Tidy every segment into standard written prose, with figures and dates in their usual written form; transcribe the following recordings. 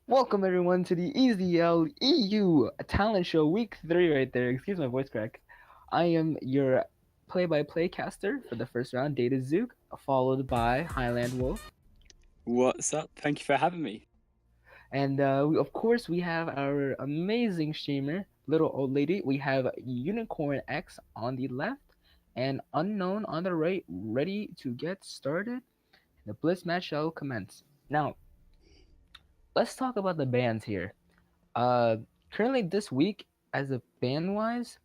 Welcome everyone to the EZL EU Talent Show Week 3 right there. Excuse my voice crack. I am your play-by-play caster for the first round, Data Zook, followed by Highland Wolf. What's up? Thank you for having me. And of course, we have our amazing streamer, Little Old Lady. We have Unicorn X on the left and Unknown on the right, ready to get started. The Blitz match shall commence. Now, let's talk about the bands here. Uh, Currently this week, as a band wise,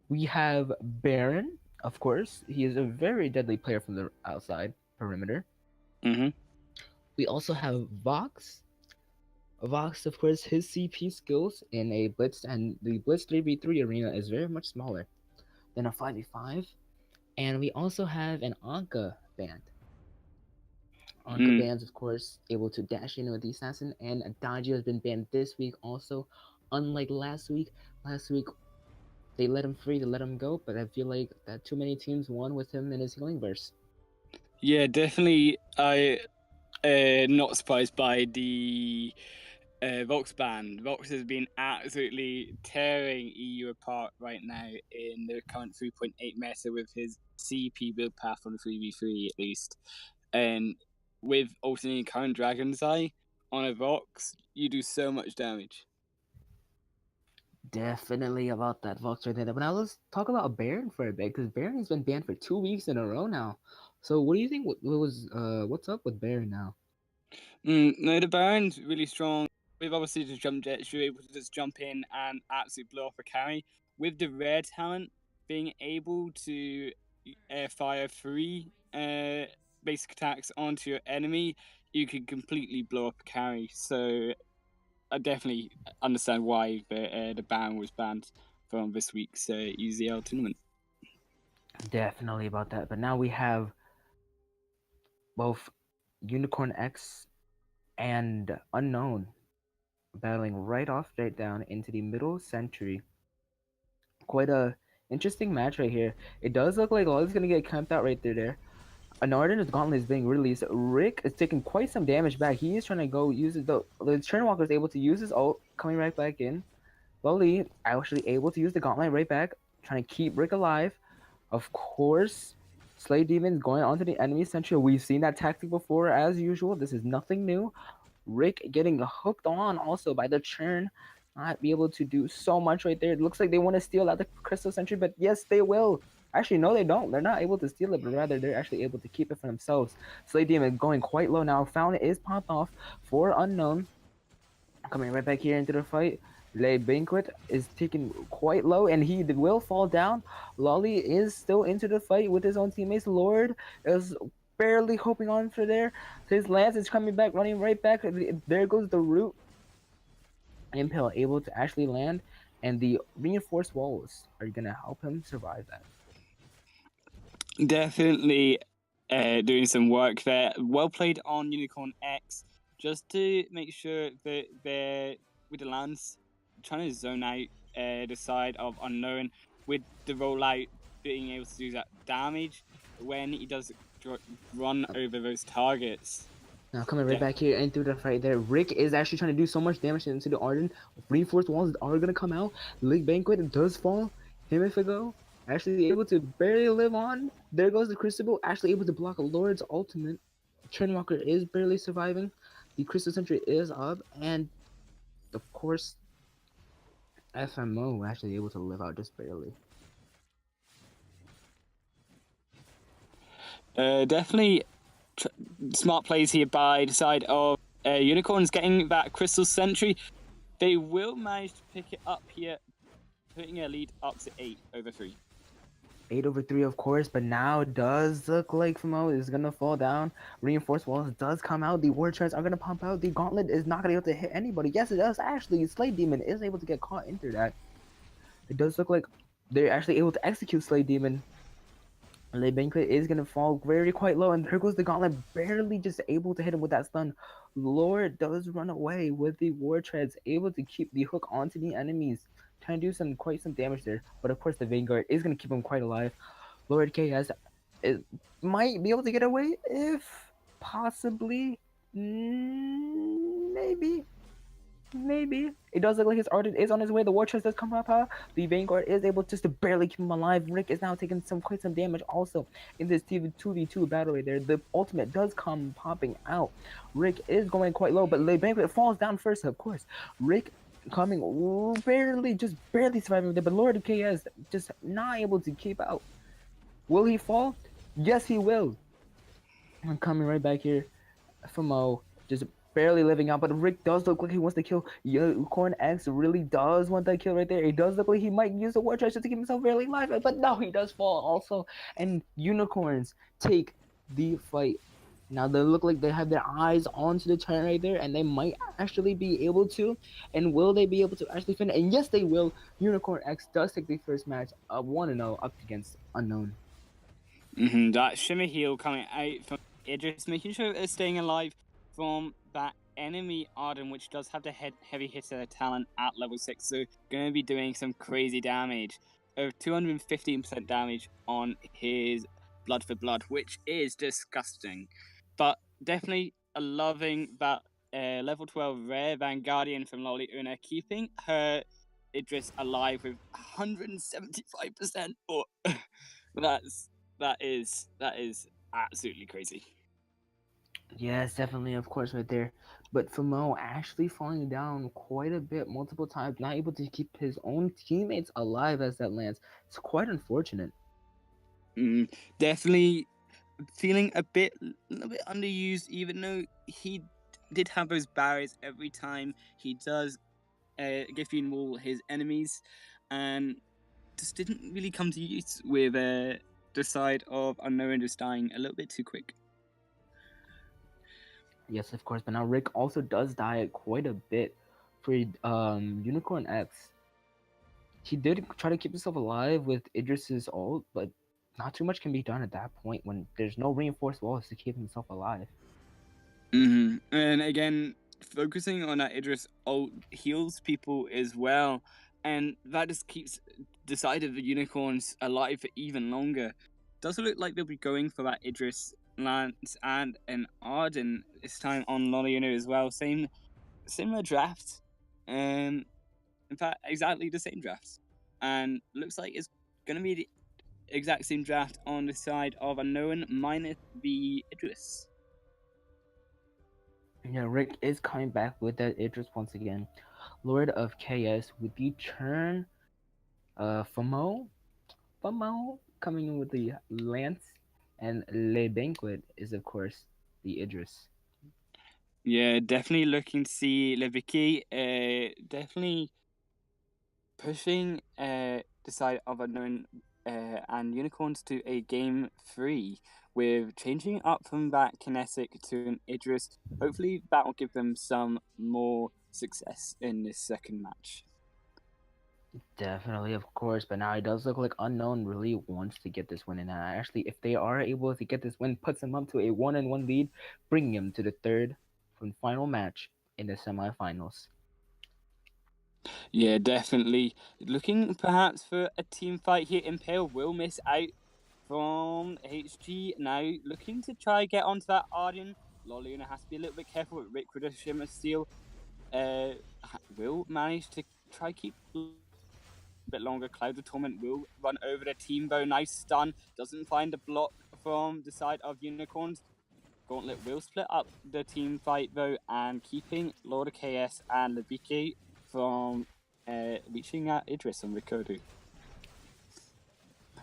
we have Baron. Of course, he is a very deadly player from the outside perimeter. Mm-hmm. We also have Vox. Vox, of course, his CP skills in a Blitz and the Blitz 3v3 arena is very much smaller than a 5v5. And we also have an Anka band. Anka bands, of course, able to dash in with the assassin, and Adagio has been banned this week also. Unlike last week, they let him free, they let him go, but I feel like that too many teams won with him in his healing burst. Yeah, definitely. I not surprised by the Vox ban. Vox has been absolutely tearing EU apart right now in the current 3.8 meta with his CP build path on 3v3 at least. And with alternating current Dragon's Eye on a Vox, you do so much damage. Definitely about that Vox right there. But now let's talk about Baron for a bit, because Baron has been banned for 2 weeks in a row now. So what do you think? What's up with Baron now? No, the Baron's really strong. With obviously the jump jets, you're able to just jump in and absolutely blow off a carry. With the rare talent, being able to fire 3 basic attacks onto your enemy, you can completely blow up a carry. So I definitely understand why the Baron was banned from this week's EZL tournament. Definitely about that. But now we have both Unicorn X and Unknown battling right down into the middle century. Quite a interesting match right here. It does look like Lolly's gonna get camped out right there. Anardin's gauntlet is being released. Rick is taking quite some damage back. He is trying to go use it. The Churnwalker is able to use his ult, coming right back in. Lolly actually able to use the gauntlet right back, trying to keep Rick alive. Of course, Slay Demons going onto the enemy sentry. We've seen that tactic before, as usual. This is nothing new. Rick getting hooked on also by the churn. Not be able to do so much right there. It looks like they want to steal out the Crystal Sentry, but yes, they will. Actually, no, they don't. They're not able to steal it, but rather they're actually able to keep it for themselves. Slay Demon going quite low now. Fountain is popped off for Unknown. Coming right back here into the fight. Le Banquet is taken quite low, and he will fall down. Lolly is still into the fight with his own teammates. Lord is barely hoping on for there. His lance is coming back, running right back. There goes the root. Impale able to actually land, and the reinforced walls are gonna help him survive that. Definitely doing some work there. Well played on Unicorn X, just to make sure that they're with the lance trying to zone out the side of Unknown, with the rollout being able to do that damage when he does run over those targets. Now coming right back here into the fight there. Rick is actually trying to do so much damage into the Arden. Reinforced walls are gonna come out. League Banquet does fall. Himifigo actually able to barely live on. There goes the Crucible, actually able to block Lord's ultimate. Churnwalker is barely surviving. The Crystal Sentry is up, and of course FMO actually able to live out just barely. Definitely smart plays here by the side of Unicorns getting that Crystal Sentry. They will manage to pick it up here, putting a lead up to 8/3. 8/3, of course, but now does look like FMO is gonna fall down. Reinforced walls does come out. The ward shards are gonna pump out. The gauntlet is not gonna be able to hit anybody. Yes, it does actually. Slay Demon is able to get caught into that. It does look like they're actually able to execute Slay Demon. Le Banquet is gonna fall very quite low, and there goes the gauntlet, barely just able to hit him with that stun. Lord does run away with the war treads, able to keep the hook onto the enemies, trying to do quite some damage there. But of course, the Vanguard is gonna keep him quite alive. Lord KS might be able to get away if possibly, maybe. Maybe. It does look like his Arden is on his way. The War Chest does come up. The Vanguard is able just to barely keep him alive. Rick is now taking quite some damage also in this 2v2 battle right there. The ultimate does come popping out. Rick is going quite low, but Le Banquet falls down first, of course. Rick coming just barely surviving there, but Lord KS just not able to keep out. Will he fall? Yes, he will. I'm coming right back here. FMO just barely living out, but Rick does look like he wants to kill. Unicorn X really does want that kill right there. It does look like he might use the war treasure to keep himself barely alive, but no, he does fall also. And Unicorns take the fight. Now they look like they have their eyes onto the turn right there, and they might actually be able to. And will they be able to actually finish? And yes, they will. Unicorn X does take the first match, 1-0 up against Unknown. That Shimmer Heal coming out from Idris, making sure they're staying alive from that enemy Arden, which does have the heavy hitter talent at level 6, so going to be doing some crazy damage. 215% damage on his Blood for Blood, which is disgusting. But definitely loving that level 12 rare Vanguardian from Lolly Una, keeping her Idris alive with 175%. Oh, that is absolutely crazy. Yes, definitely, of course, right there. But Famo actually falling down quite a bit, multiple times, not able to keep his own teammates alive as that lands. It's quite unfortunate. Definitely feeling a little bit underused, even though he did have those barriers every time he does Giffin wall his enemies, and just didn't really come to use with the side of Unknown just dying a little bit too quick. Yes, of course, but now Rick also does die quite a bit for Unicorn X. He did try to keep himself alive with Idris's ult, but not too much can be done at that point when there's no reinforced walls to keep himself alive. And again, focusing on that Idris ult heals people as well, and that just keeps the side of the Unicorns alive for even longer. Does look like they'll be going for that Idris Lance and an Arden this time on Loliano as well. Similar draft. In fact, exactly the same drafts. And looks like it's going to be exact same draft on the side of Unknown minus the Idris. Yeah, Rick is coming back with that Idris once again. Lord of Chaos with the turn. Famo coming in with the Lance, and Le Banquet is of course the Idris. Yeah, definitely looking to see Levicki definitely pushing the side of Unknown and Unicorns to a game 3 with changing up from that Kinetic to an Idris. Hopefully that will give them some more success in this second match. Definitely, of course, but now it does look like Unknown really wants to get this win, and actually, if they are able to get this win, puts them up to a 1-1 lead, bringing them to the third and final match in the semifinals. Yeah, definitely. Looking perhaps for a team fight here. Impale will miss out from HG. Now looking to try get onto that Arden. Loluna has to be a little bit careful with Rick with a Shimmer Steel. Will manage to try keep a bit longer. Cloud of Torment will run over the team though. Nice stun. Doesn't find a block from the side of Unicorns. Gauntlet will split up the team fight though, and keeping Lord of KS and Labiki from reaching at Idris and Rikodu.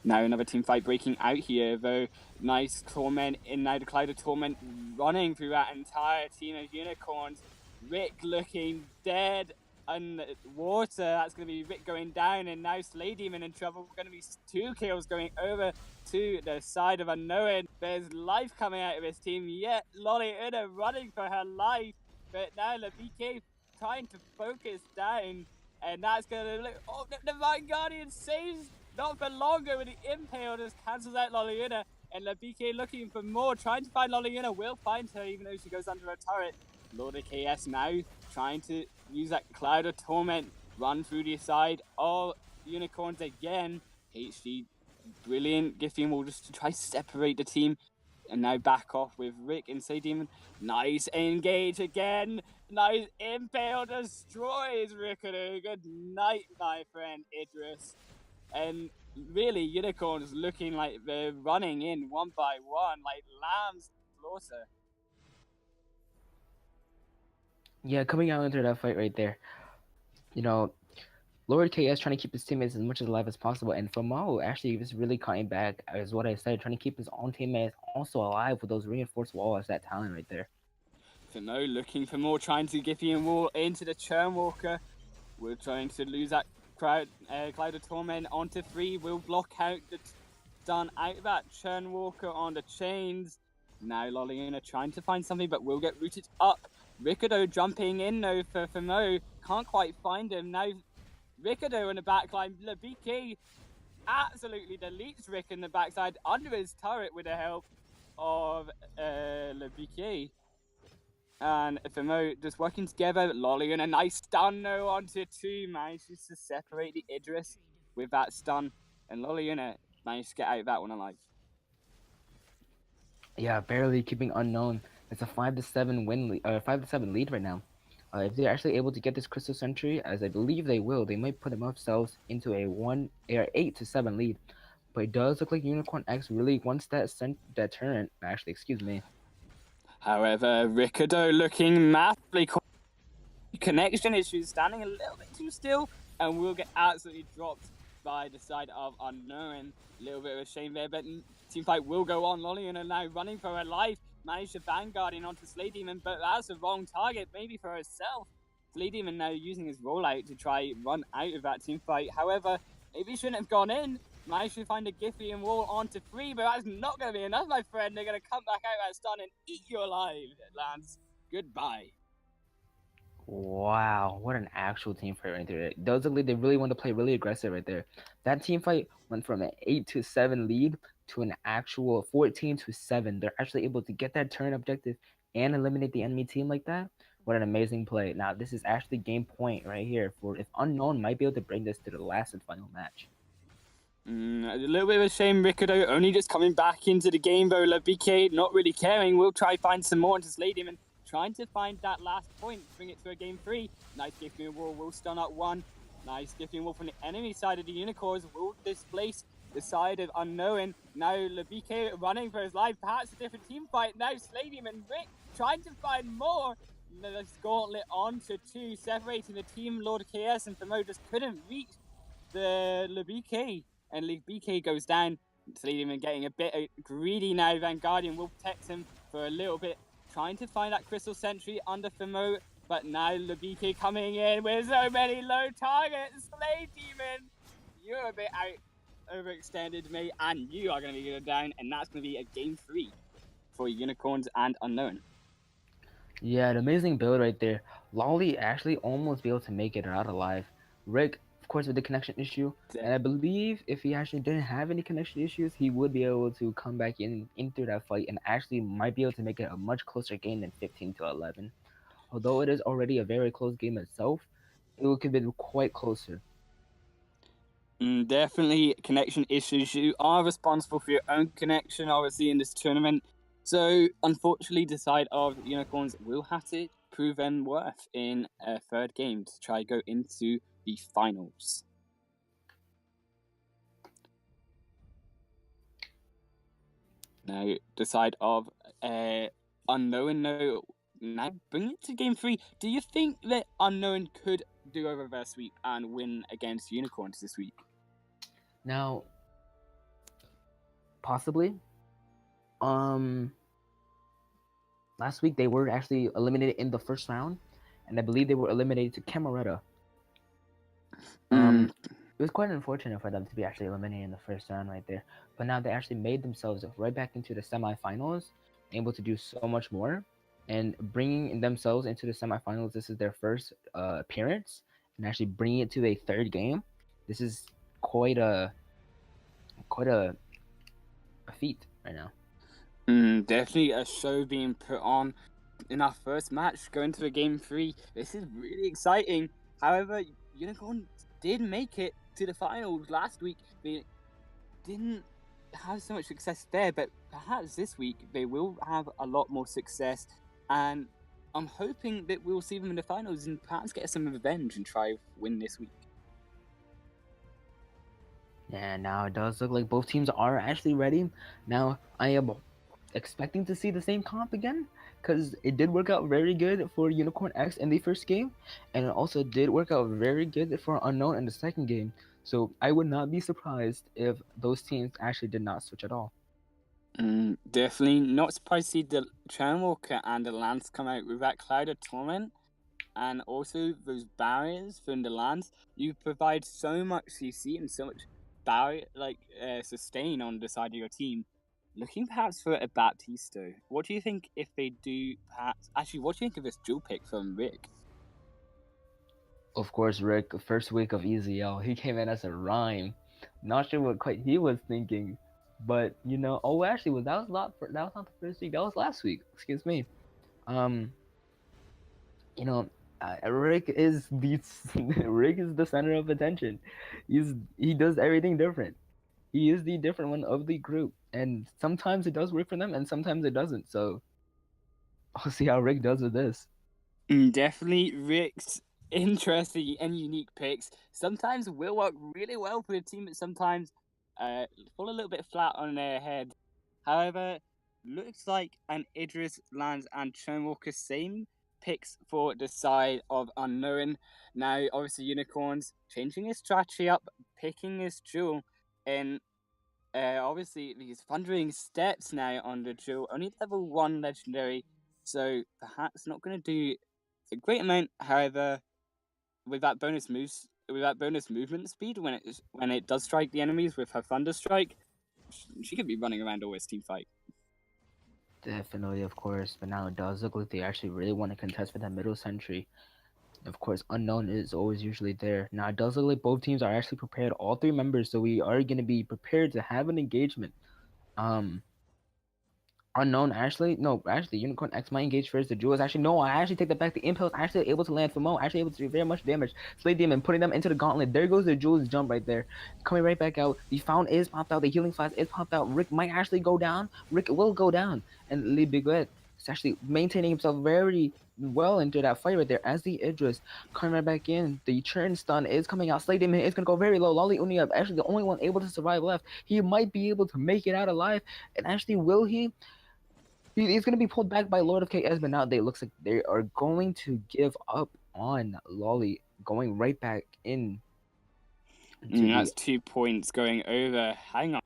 Now another team fight breaking out here though. Nice Torment in now. The Cloud of Torment running through that entire team of Unicorns. Rick looking dead underwater. That's going to be Rick going down, and now Slay Demon in trouble. Going to be 2 kills going over to the side of Unknown. There's life coming out of this team. Yet Lolly Una running for her life, but now BK trying to focus down, and that's going to look. Oh, the Divine Guardian saves not for longer with the Impale, just cancels out Loliuna, and BK looking for more, trying to find Loliuna, will find her even though she goes under a turret. Lord of KS now trying to use that Cloud of Torment, run through the side of Unicorns again. HG, brilliant gifting wall just to try separate the team. And now back off with Rick and Say Demon. Nice engage again. Nice Impale destroys Rickardo. Good night, my friend Idris. And really, Unicorns looking like they're running in one by one, like lambs slaughter. Yeah, coming out into that fight right there, you know, Lord KS trying to keep his teammates as much alive as possible, and Famo actually was really coming back, as what I said, trying to keep his own teammates also alive with those reinforced walls. That talent right there. Fino looking for more, trying to Giphy wall into the Churnwalker. We're trying to lose that Cloud of Torment onto 3. We'll block out the stun out of that Churnwalker on the chains. Now Loliuna trying to find something, but will get rooted up. Riccardo jumping in though for Famo. Can't quite find him. Now Riccardo in the backline. BK absolutely deletes Rick in the backside under his turret with the help of BK. And Fimo just working together. Lolly and a nice stun though onto 2. Manages to separate the Idris with that stun. And Lolly managed to get out of that one alive. Yeah, barely keeping Unknown. It's a 5-7 win, 5-7 lead right now. If they're actually able to get this Crystal Sentry, as I believe they will, they might put themselves into a 8-7 lead. But it does look like Unicorn X really wants that turret. Actually, excuse me. However, Riccardo looking massively connection issues, standing a little bit too still, and will get absolutely dropped by the side of Unknown. A little bit of a shame there, but team fight will go on. Lolliana now running for her life, managed to Vanguard in onto Slay Demon, but that's the wrong target, maybe for herself. Slay Demon now using his rollout to try run out of that team fight. However, maybe he shouldn't have gone in. Managed to find a Giphy and wall onto 3, but that's not going to be enough, my friend. They're going to come back out that stun and eat you alive, Lance. Goodbye. Wow, what an actual team fight right there. Those look like they really want to play really aggressive right there. That team fight went from an 8-7 lead to an actual 14-7. They're actually able to get that turn objective and eliminate the enemy team like that. What an amazing play. Now, this is actually game point right here for if Unknown might be able to bring this to the last and final match. A little bit of a shame, Riccardo only just coming back into the game though. BK not really caring. We'll try find some more into Slay Demon, trying to find that last point, bring it to a game 3. Nice gifting wall, will stun up 1. Nice gifting wall from the enemy side of the Unicorns, will displace the side of Unknown. Now Labike running for his life, perhaps a different team fight. Now Sladium and Rick trying to find more. The gauntlet on to 2, separating the team. Lord KS and Famo just couldn't reach the Labike, and Labike goes down. Sladium getting a bit greedy now. Van Guardian will protect him for a little bit, trying to find that Crystal Sentry under Famo. But now Labike coming in with so many low targets. Slay Demon, you're a bit overextended, mate, and you are going to be going down, and that's going to be a game 3 for Unicorns and Unknown. Yeah, an amazing build right there. Lolly actually almost be able to make it out alive. Rick, of course, with the connection issue, and I believe if he actually didn't have any connection issues, he would be able to come back in through that fight and actually might be able to make it a much closer game than 15-11. Although it is already a very close game itself, it could have been quite closer. Definitely connection issues. You are responsible for your own connection, obviously, in this tournament. So, unfortunately, the side of Unicorns will have to prove their worth in a third game to try to go into the finals. Now, the side of Unknown, now bring it to game 3. Do you think that Unknown could do a reverse sweep and win against Unicorns this week? Now, possibly. Last week they were actually eliminated in the first round, and I believe they were eliminated to Camerata. It was quite unfortunate for them to be actually eliminated in the first round right there. But now they actually made themselves right back into the semifinals, able to do so much more, and bringing themselves into the semifinals. This is their first appearance, and actually bringing it to a third game. This is quite a feat right now. Definitely a show being put on in our first match, going to a game 3. This is really exciting. However, Unicorn did make it to the finals last week. They didn't have so much success there, but perhaps this week they will have a lot more success, and I'm hoping that we'll see them in the finals and perhaps get some revenge and try win this week. Yeah, now it does look like both teams are actually ready. Now I am expecting to see the same comp again, because it did work out very good for Unicorn X in the first game, and it also did work out very good for Unknown in the second game. So I would not be surprised if those teams actually did not switch at all. Definitely not surprised to see the Channelwalker and the Lance come out with that Cloud of Torment, and also those barriers from the Lance. You provide so much CC and so much barrier, sustain on the side of your team. Looking perhaps for a Baptisto. What do you think if they do perhaps... Actually, what do you think of this dual pick from Rick? Of course, Rick, first week of EZL, he came in as a rhyme. Not sure what quite he was thinking, but actually, that was not the first week. That was last week. Excuse me. Rick is Rick is the center of attention. He does everything different. He is the different one of the group, and sometimes it does work for them, and sometimes it doesn't. So I'll see how Rick does with this. Definitely Rick's interesting and unique picks. Sometimes will work really well for the team, but sometimes fall a little bit flat on their head. However, looks like an Idris, Lance, and Chonewalker same picks for the side of Unknown. Now, obviously, Unicorns changing his strategy up, picking his jewel, and obviously these Thundering Steps now on the jewel, only level 1 legendary, so perhaps not going to do a great amount. However, with that bonus movement speed, when it does strike the enemies with her Thunder Strike, she could be running around always team fight. Definitely, of course, but now it does look like they actually really want to contest for that middle sentry. Of course, Unknown is always usually there. Now it does look like both teams are actually prepared, all 3 members, so we are going to be prepared to have an engagement. Unknown actually Unicorn X might engage first. The jewels actually no, I actually take that back. The impulse actually able to land for Mo, actually able to do very much damage. Slay Demon putting them into the gauntlet. There goes the jewels jump right there. Coming right back out. The found is popped out. The healing flash is popped out. Rick might actually go down. Rick will go down. And Lee Biguet He's actually maintaining himself very well into that fight right there as the Idris coming right back in. The churn stun is coming out. Slay Demon is going to go very low. Lolly Unia actually the only one able to survive left. He might be able to make it out alive. And actually, will he? He's going to be pulled back by Lord of KS, but now they looks like they are going to give up on Lolly, going right back in to That's the 2 points going over. Hang on.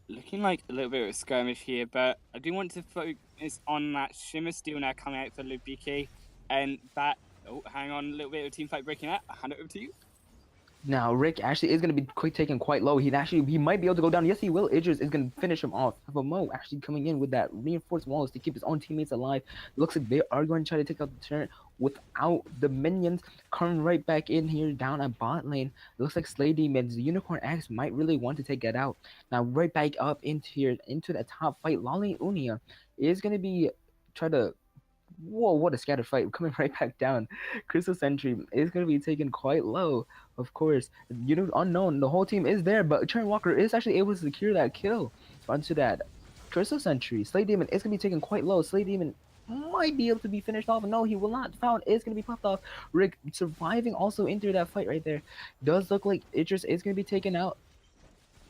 Looking like a little bit of a skirmish here, but I do want to focus on that Shimmer Steel now coming out for Lubike. And that, oh, hang on, a little bit of a team fight breaking out. I'll hand it over to you. Now Rick actually is going to be taken quite low. He might be able to go down. Yes, he will. Idris is going to finish him off. But Mo actually coming in with that reinforced walls to keep his own teammates alive. Looks like they are going to try to take out the turret without the minions coming right back in here down at bot lane. Looks like Slay Demons, the Unicorn Axe might really want to take that out. Now right back up into here into the top fight. Lolly Unia is going to be try to. Whoa, what a scattered fight. Coming right back down. Crystal Sentry is going to be taken quite low, of course. You know, unknown. The whole team is there, but Churn Walker is actually able to secure that kill onto that Crystal Sentry. Slay Demon is going to be taken quite low. Slay Demon might be able to be finished off. No, he will not. Found is going to be popped off. Rick surviving also into that fight right there. Does look like Idris is going to be taken out.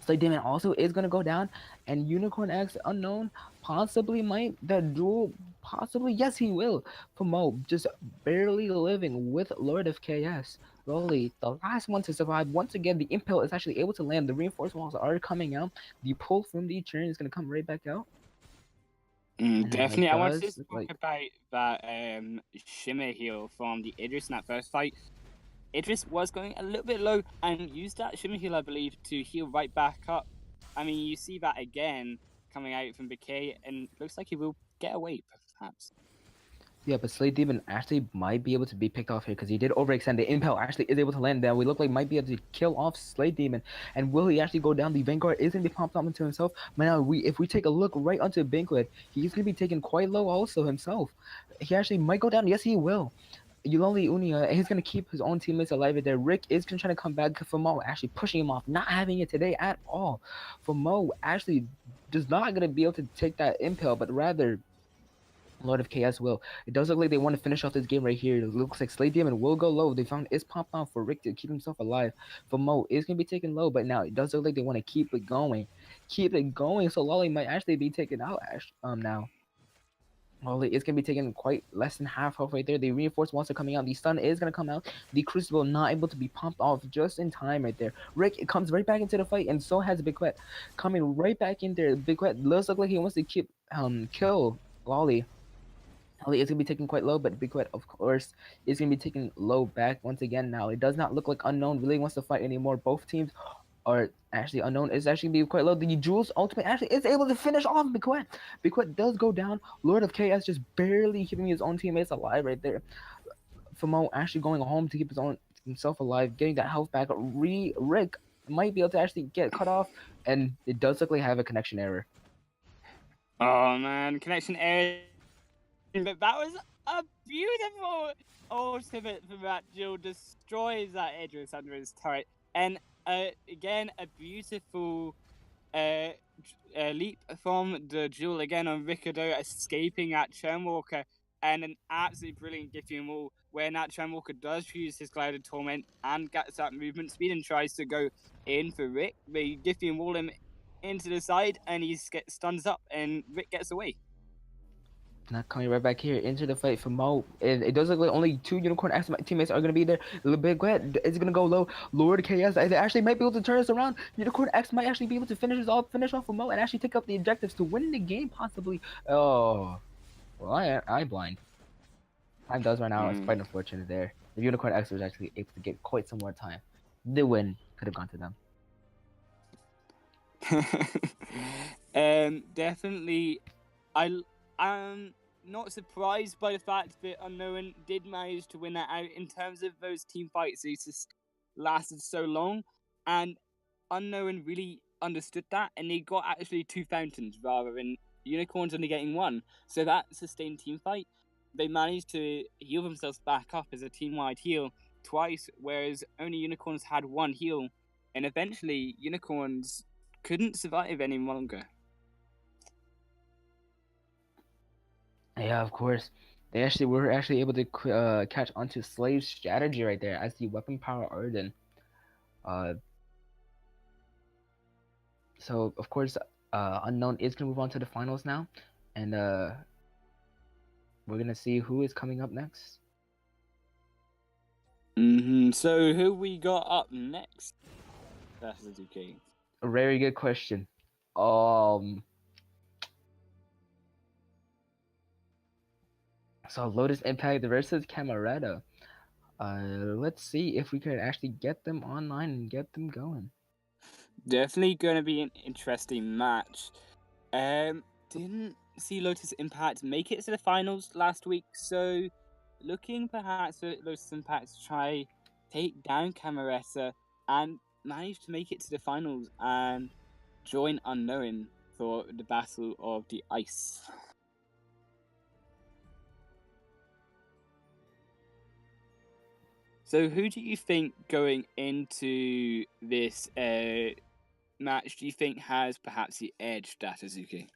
Slay Demon also is going to go down, and Unicorn X unknown possibly might the duel possibly yes he will. Mo just barely living with Lord of KS. Loli, the last one to survive. Once again, the impel is actually able to land. The reinforced walls are coming out. The pull from the churn is going to come right back out. Definitely, I want to talk about that Shimmer heal from the Idris in that first fight. Idris was going a little bit low and used that Shimmer heal, I believe, to heal right back up. I mean, you see that again coming out from Bouquet, and looks like he will get away, perhaps. Yeah, but Slay Demon actually might be able to be picked off here because he did overextend. The Impel actually is able to land down. We look like might be able to kill off Slay Demon. And will he actually go down? The Vanguard is going to be pumped up into himself. But now, if we take a look right onto Banquet, he's going to be taken quite low also himself. He actually might go down. Yes, he will. Yulali Unia, he's going to keep his own teammates alive there. Rick is going to try to come back for Mo, actually pushing him off, not having it today at all. For Mo, actually just not going to be able to take that Impel, but rather Lord of Chaos will. It does look like they want to finish off this game right here. It looks like Slay Demon will go low. They found is popped on for Rick to keep himself alive. For Mo, it's going to be taken low, but now it does look like they want to keep it going. Keep it going, so Lolly might actually be taken out now. Lolly is going to be taken quite less than half right there. The reinforced monster coming out. The stun is going to come out. The Crucible not able to be pumped off just in time right there. Rick it comes right back into the fight, and so has Bigquet coming right back in there. Bigquet does look like he wants to keep kill Lolly. Lolly is going to be taken quite low, but Bigquet, of course, is going to be taken low back once again now. It does not look like Unknown really wants to fight anymore. Both teams are actually Unknown is actually be quite low. The Jules ultimate actually is able to finish off Bigquet. Bigquet does go down. Lord of Chaos just barely keeping his own teammates alive right there. Famo actually going home to keep himself alive, getting that health back. Rick might be able to actually get cut off, and it does look like I have a connection error. Oh man, connection error. But that was a beautiful ultimate from that Jill. Destroys that Idris under his turret. And again, a beautiful leap from the Jewel again on Ricardo, escaping that Churnwalker. And an absolutely brilliant Giffian wall where Nat Churnwalker does use his Clouded Torment and gets that movement speed and tries to go in for Rick. They Giffian wall him into the side and he gets stuns up and Rick gets away. Not coming right back here into the fight for Mo. It does look like only 2 Unicorn X teammates are going to be there. A little bit glad is going to go low. Lord KS they actually might be able to turn this around. Unicorn X might actually be able to finish off for Mo and actually take up the objectives to win the game possibly. Oh, well I blind. Time does run out. It's quite unfortunate there. The Unicorn X was actually able to get quite some more time. The win could have gone to them. Definitely, I'm not surprised by the fact that Unknown did manage to win that out in terms of those team fights. It just lasted so long, and Unknown really understood that, and they got actually 2 fountains rather than Unicorns only getting 1. So that sustained team fight, they managed to heal themselves back up as a team-wide heal twice, whereas only Unicorns had 1 heal, and eventually Unicorns couldn't survive any longer. Yeah, of course. They actually were actually able to catch onto Slave's strategy right there as the weapon power Arden. Uh, so of course, Unknown is gonna move on to the finals now, and we're gonna see who is coming up next. So who we got up next? That's okay. A very good question. Um, so Lotus Impact versus Camerata. Let's see if we can actually get them online and get them going. Definitely going to be an interesting match. Didn't see Lotus Impact make it to the finals last week, so looking perhaps for Lotus Impact to try take down Cameretta and manage to make it to the finals and join Unknown for the Battle of the Ice. So who do you think going into this match do you think has perhaps the edge, Datazuki?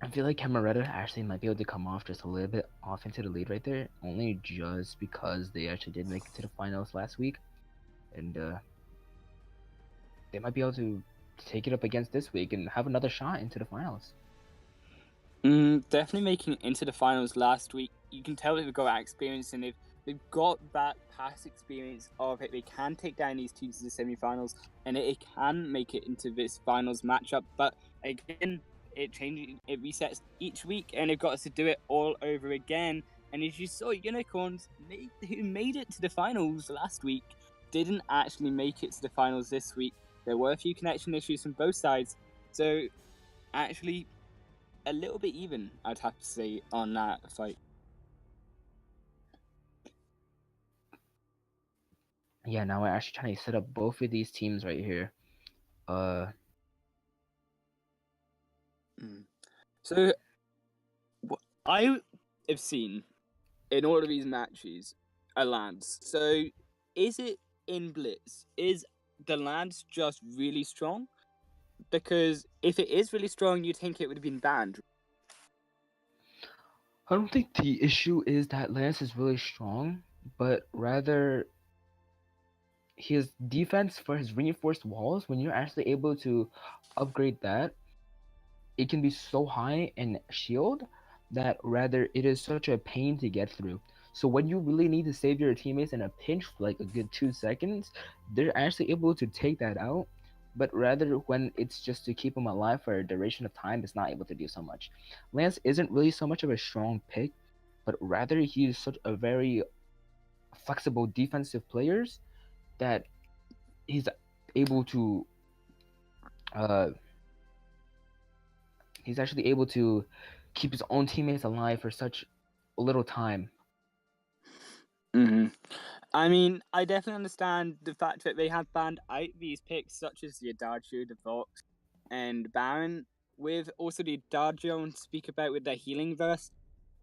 I feel like Cameretta actually might be able to come off just a little bit off into the lead right there, only just because they actually did make it to the finals last week, and they might be able to take it up against this week and have another shot into the finals. Definitely making it into the finals last week. You can tell they've got that experience and they've got that past experience of it. They can take down these teams to the semi-finals and it can make it into this finals matchup. But again, it changes, it resets each week, and they've got to do it all over again. And as you saw, Unicorns, who made it to the finals last week, didn't actually make it to the finals this week. There were a few connection issues from both sides, so actually a little bit even, I'd have to say, on that fight. Yeah, now we're actually trying to set up both of these teams right here. So, what I have seen in all of these matches a Lance. So, is it in Blitz? Is the Lance just really strong? Because if it is really strong, you'd think it would have been banned. I don't think the issue is that Lance is really strong, but rather his defense for his reinforced walls. When you're actually able to upgrade that, it can be so high in shield that rather it is such a pain to get through. So when you really need to save your teammates in a pinch for like a good 2 seconds, they're actually able to take that out. But rather when it's just to keep them alive for a duration of time, it's not able to do so much. Lance isn't really so much of a strong pick, but rather he is such a very flexible defensive players that he's able to uh he's actually able to keep his own teammates alive for such little time. I mean, I definitely understand the fact that they have banned out these picks, such as the Adagio, the Vox, and Baron, with also the Adagio and speak about with the Healing Verse.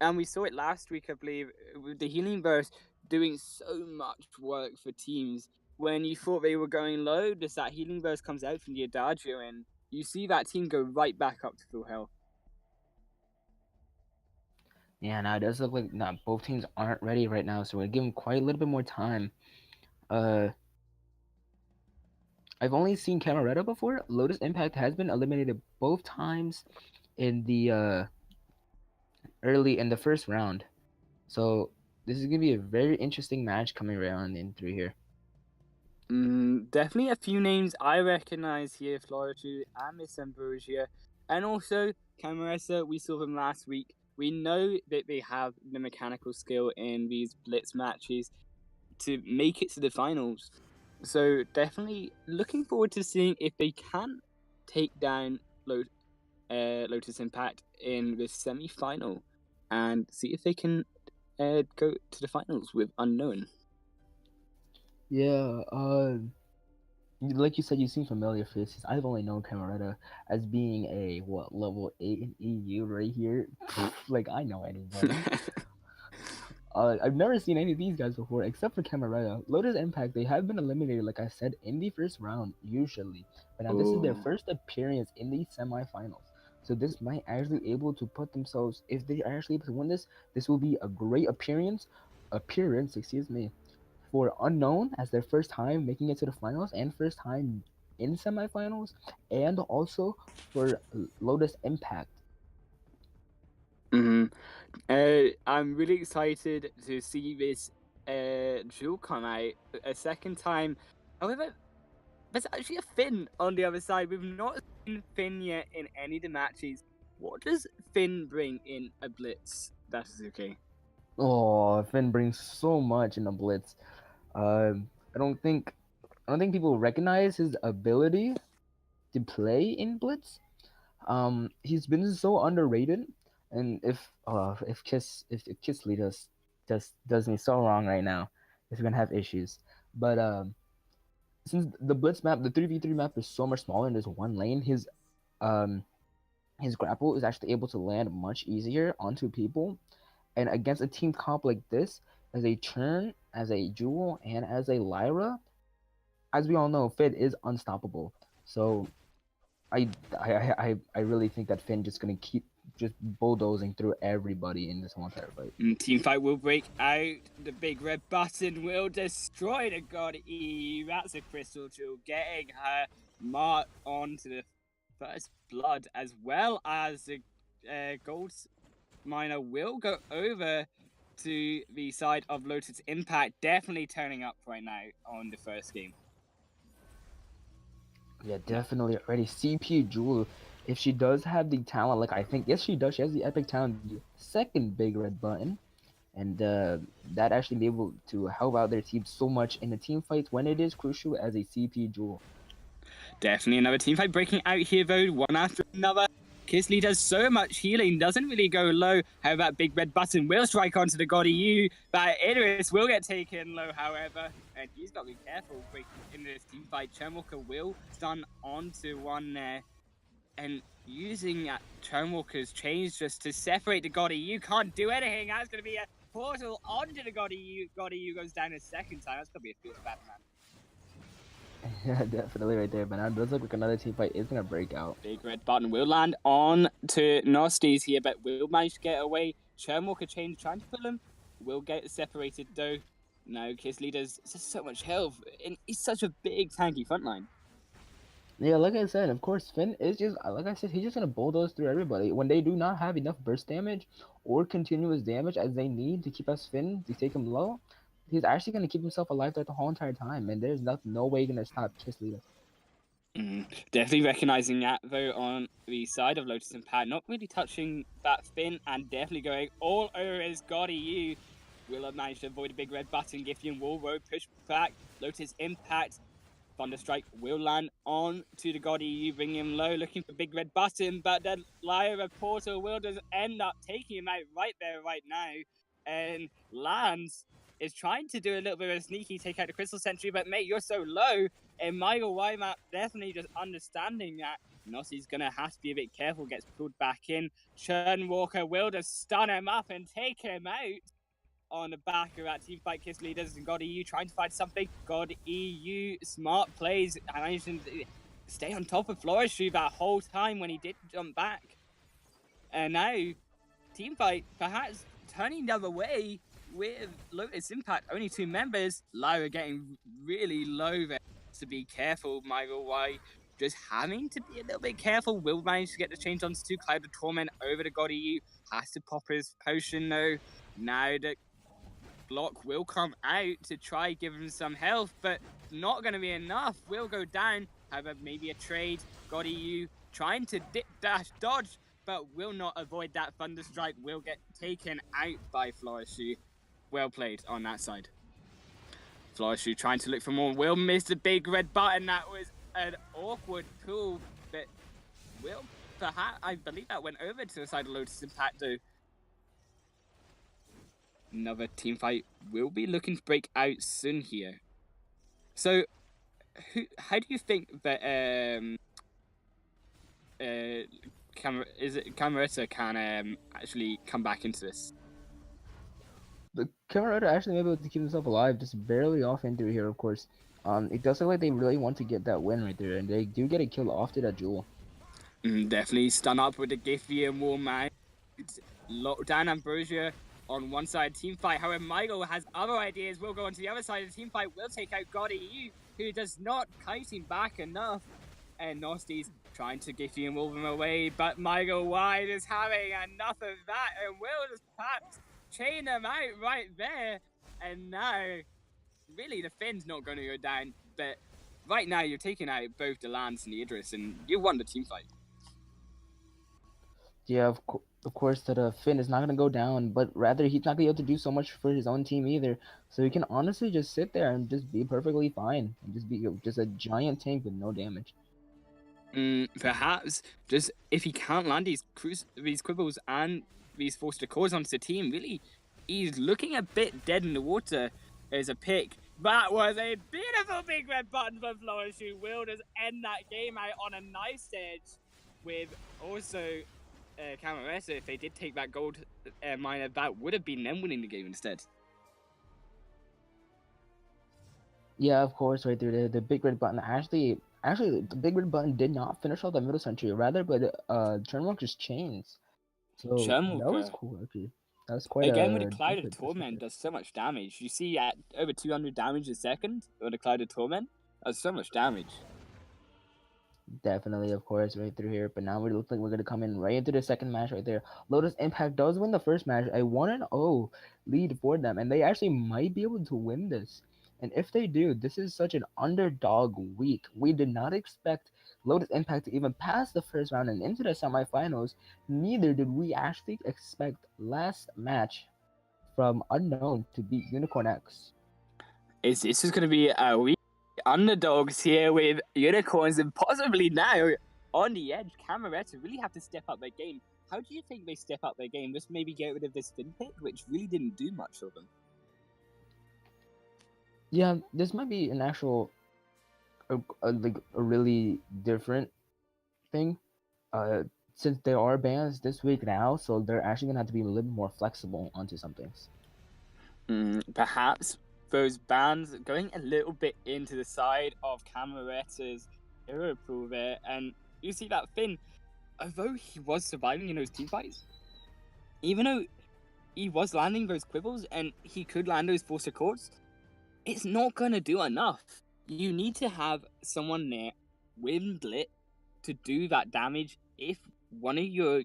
And we saw it last week, I believe, with the Healing Verse doing so much work for teams. When you thought they were going low, just that Healing Verse comes out from the Adagio, and you see that team go right back up to full health. Yeah, now it does look like both teams aren't ready right now, so we're gonna give them quite a little bit more time. Uh, I've only seen Cameretta before. Lotus Impact has been eliminated both times in the early in the first round, so this is gonna be a very interesting match coming around in through here. Definitely a few names I recognize here, Floritu and Miss Ambrosia. And also Camaressa, we saw them last week. We know that they have the mechanical skill in these blitz matches to make it to the finals. So definitely looking forward to seeing if they can take down Lotus Impact in the semi-final and see if they can go to the finals with Unknown. Yeah, like you said, you seem familiar faces. I've only known Cameretta as being a level 8 in EU right here. Like I know anybody. I've never seen any of these guys before except for Camaretta. Lotus Impact, they have been eliminated, like I said, in the first round, usually. But now this is their Oh. first appearance in the semifinals. So this might actually able to put themselves, if they are actually able to win this will be a great appearance, excuse me, for Unknown as their first time making it to the finals and first time in semifinals, and also for Lotus Impact. Hmm. I'm really excited to see this duel come out a second time. However, there's actually a Finn on the other side. We've not seen Finn yet in any of the matches. What does Finn bring in a blitz? That is okay. Oh, Finn brings so much in the Blitz. I don't think people recognize his ability to play in Blitz. He's been so underrated, and if Kiss Lee just does me so wrong right now, he's gonna have issues. But since the Blitz map, the 3v3 map is so much smaller and there's one lane, um his grapple is actually able to land much easier onto people. And against a team comp like this, as a Churn, as a Jewel, and as a Lyra, as we all know, Finn is unstoppable. So I really think that Finn just gonna keep just bulldozing through everybody in this whole entire fight. Team fight will break out. The big red button will destroy the God E. That's a crystal jewel getting her mark onto the first blood, as well as the gold miner will go over to the side of Lotus Impact, definitely turning up right now on the first game. Yeah, definitely already CP Jewel. If she does have the talent, like I think, yes, she does. She has the epic talent, the second big red button, and that actually be able to help out their team so much in the team fights when it is crucial as a CP Jewel. Definitely another team fight breaking out here, though, one after another. Kisley does so much healing, doesn't really go low. How about Big Red Button will strike onto the God EU, but Idris will get taken low, however, and he's got to be careful in this team fight. Churnwalker will stun onto one there, and using Churnwalker's chains just to separate the God EU. Can't do anything. That's going to be a portal onto the God EU. God EU goes down a second time. That's going to be a fierce battle, man. Yeah, definitely right there. But now it does look like another team fight is gonna break out. Big red button will land on to Nostis here, but will manage to get away. Churnwalker chain trying to pull him. Will get separated though. No, Kiss Leader's just so much health, and he's such a big tanky frontline. Yeah, like I said, of course, Finn is just like I said, he's just gonna bulldoze through everybody when they do not have enough burst damage or continuous damage as they need to keep us Finn to take him low. He's actually gonna keep himself alive throughout the whole entire time, and there's no way gonna stop Kiss Leader. Definitely recognizing that though on the side of Lotus Impact, not really touching that Finn and definitely going all over his God EU. Will have managed to avoid a big red button. Giffian will road push back. Lotus Impact. Thunderstrike will land on to the God EU, bringing him low, looking for big red button, but the Lyra Portal will just end up taking him out right there, right now. And Lance is trying to do a little bit of a sneaky take out the Crystal Sentry, but mate, you're so low. And Michael Wymap definitely just understanding that Nossi's gonna have to be a bit careful, gets pulled back in. Churnwalker will just stun him up and take him out on the back of that team fight Kiss Leaders and God EU trying to find something. God EU smart plays. I managed to stay on top of Flourish that whole time when he did jump back. And now team fight perhaps turning the other way with Lotus Impact. Only 2 members. Lyra getting really low there. To be careful, Michael White. Just having to be a little bit careful. Will manage to get the change onto 2. Cloud of Torment over to God EU. Has to pop his potion though. Now the block will come out to try give him some health, but not going to be enough. Will go down. However, maybe a trade. God EU trying to dip dash dodge, but will not avoid that Thunderstrike. Will get taken out by Florishu. Well played on that side. Florishu trying to look for more. Will miss the big red button. That was an awkward pull, but Will perhaps, I believe that went over to the side of Lotus Impact though. Another team fight will be looking to break out soon here. So, how do you think that Cameretta can actually come back into this? The Camerata actually able to keep himself alive, just barely off into here, of course. It does look like they really want to get that win right there, and they do get a kill off to that Jewel. Definitely stun up with the Giphy and Wall Man. Dan Ambrosia on one side team fight. However, Michael has other ideas. We'll go on to the other side of the team fight. We'll take out God EU, who does not kite him back enough. And Nosty's trying to Giphy and Wolf him away, but Michael Wide is having enough of that and will just perhaps chain them out right there. And now, really, the Finn's not going to go down, but right now you're taking out both the Lance and the Idris, and you won the team fight. Yeah, of course that Finn is not gonna go down, but rather he's not gonna be able to do so much for his own team either. So he can honestly just sit there and just be perfectly fine and just be just a giant tank with no damage. Perhaps just if he can't land these quibbles and these forced accords onto the team, really, he's looking a bit dead in the water as a pick. That was a beautiful big red button from Flores, who will just end that game out on a nice edge with also Camaretta. If they did take that gold miner, that would have been them winning the game instead. Yeah, of course, right there, the big red button actually the big red button did not finish off the middle sentry, rather, but Turnwalker's chains. So that was cool, actually. That was quite again with the Cloud of different Torment does so much damage. You see at over 200 damage a second with the Cloud of Torment. That's so much damage. Definitely, of course, right through here. But now we look like we're gonna come in right into the second match right there. Lotus Impact does win the first match, a 1-0 lead for them, and they actually might be able to win this. And if they do, this is such an underdog week. We did not expect Lotus Impact to even pass the first round and into the semifinals. Neither did we actually expect last match from Unknown to beat Unicorn X. This is going to be a week underdogs here with Unicorns, and possibly now on the edge, Camaretta really have to step up their game. How do you think they step up their game? Just maybe get rid of this Finn pick, which really didn't do much for them. Yeah, this might be an actual, like a really different thing. Since there are bans this week now, so they're actually gonna have to be a little more flexible onto some things. Perhaps those bans going a little bit into the side of Camaretta's hero pool there, and you see that Finn, although he was surviving in those team fights, even though he was landing those quibbles and he could land those force accords, it's not gonna do enough. You need to have someone there with Blit to do that damage. If one of your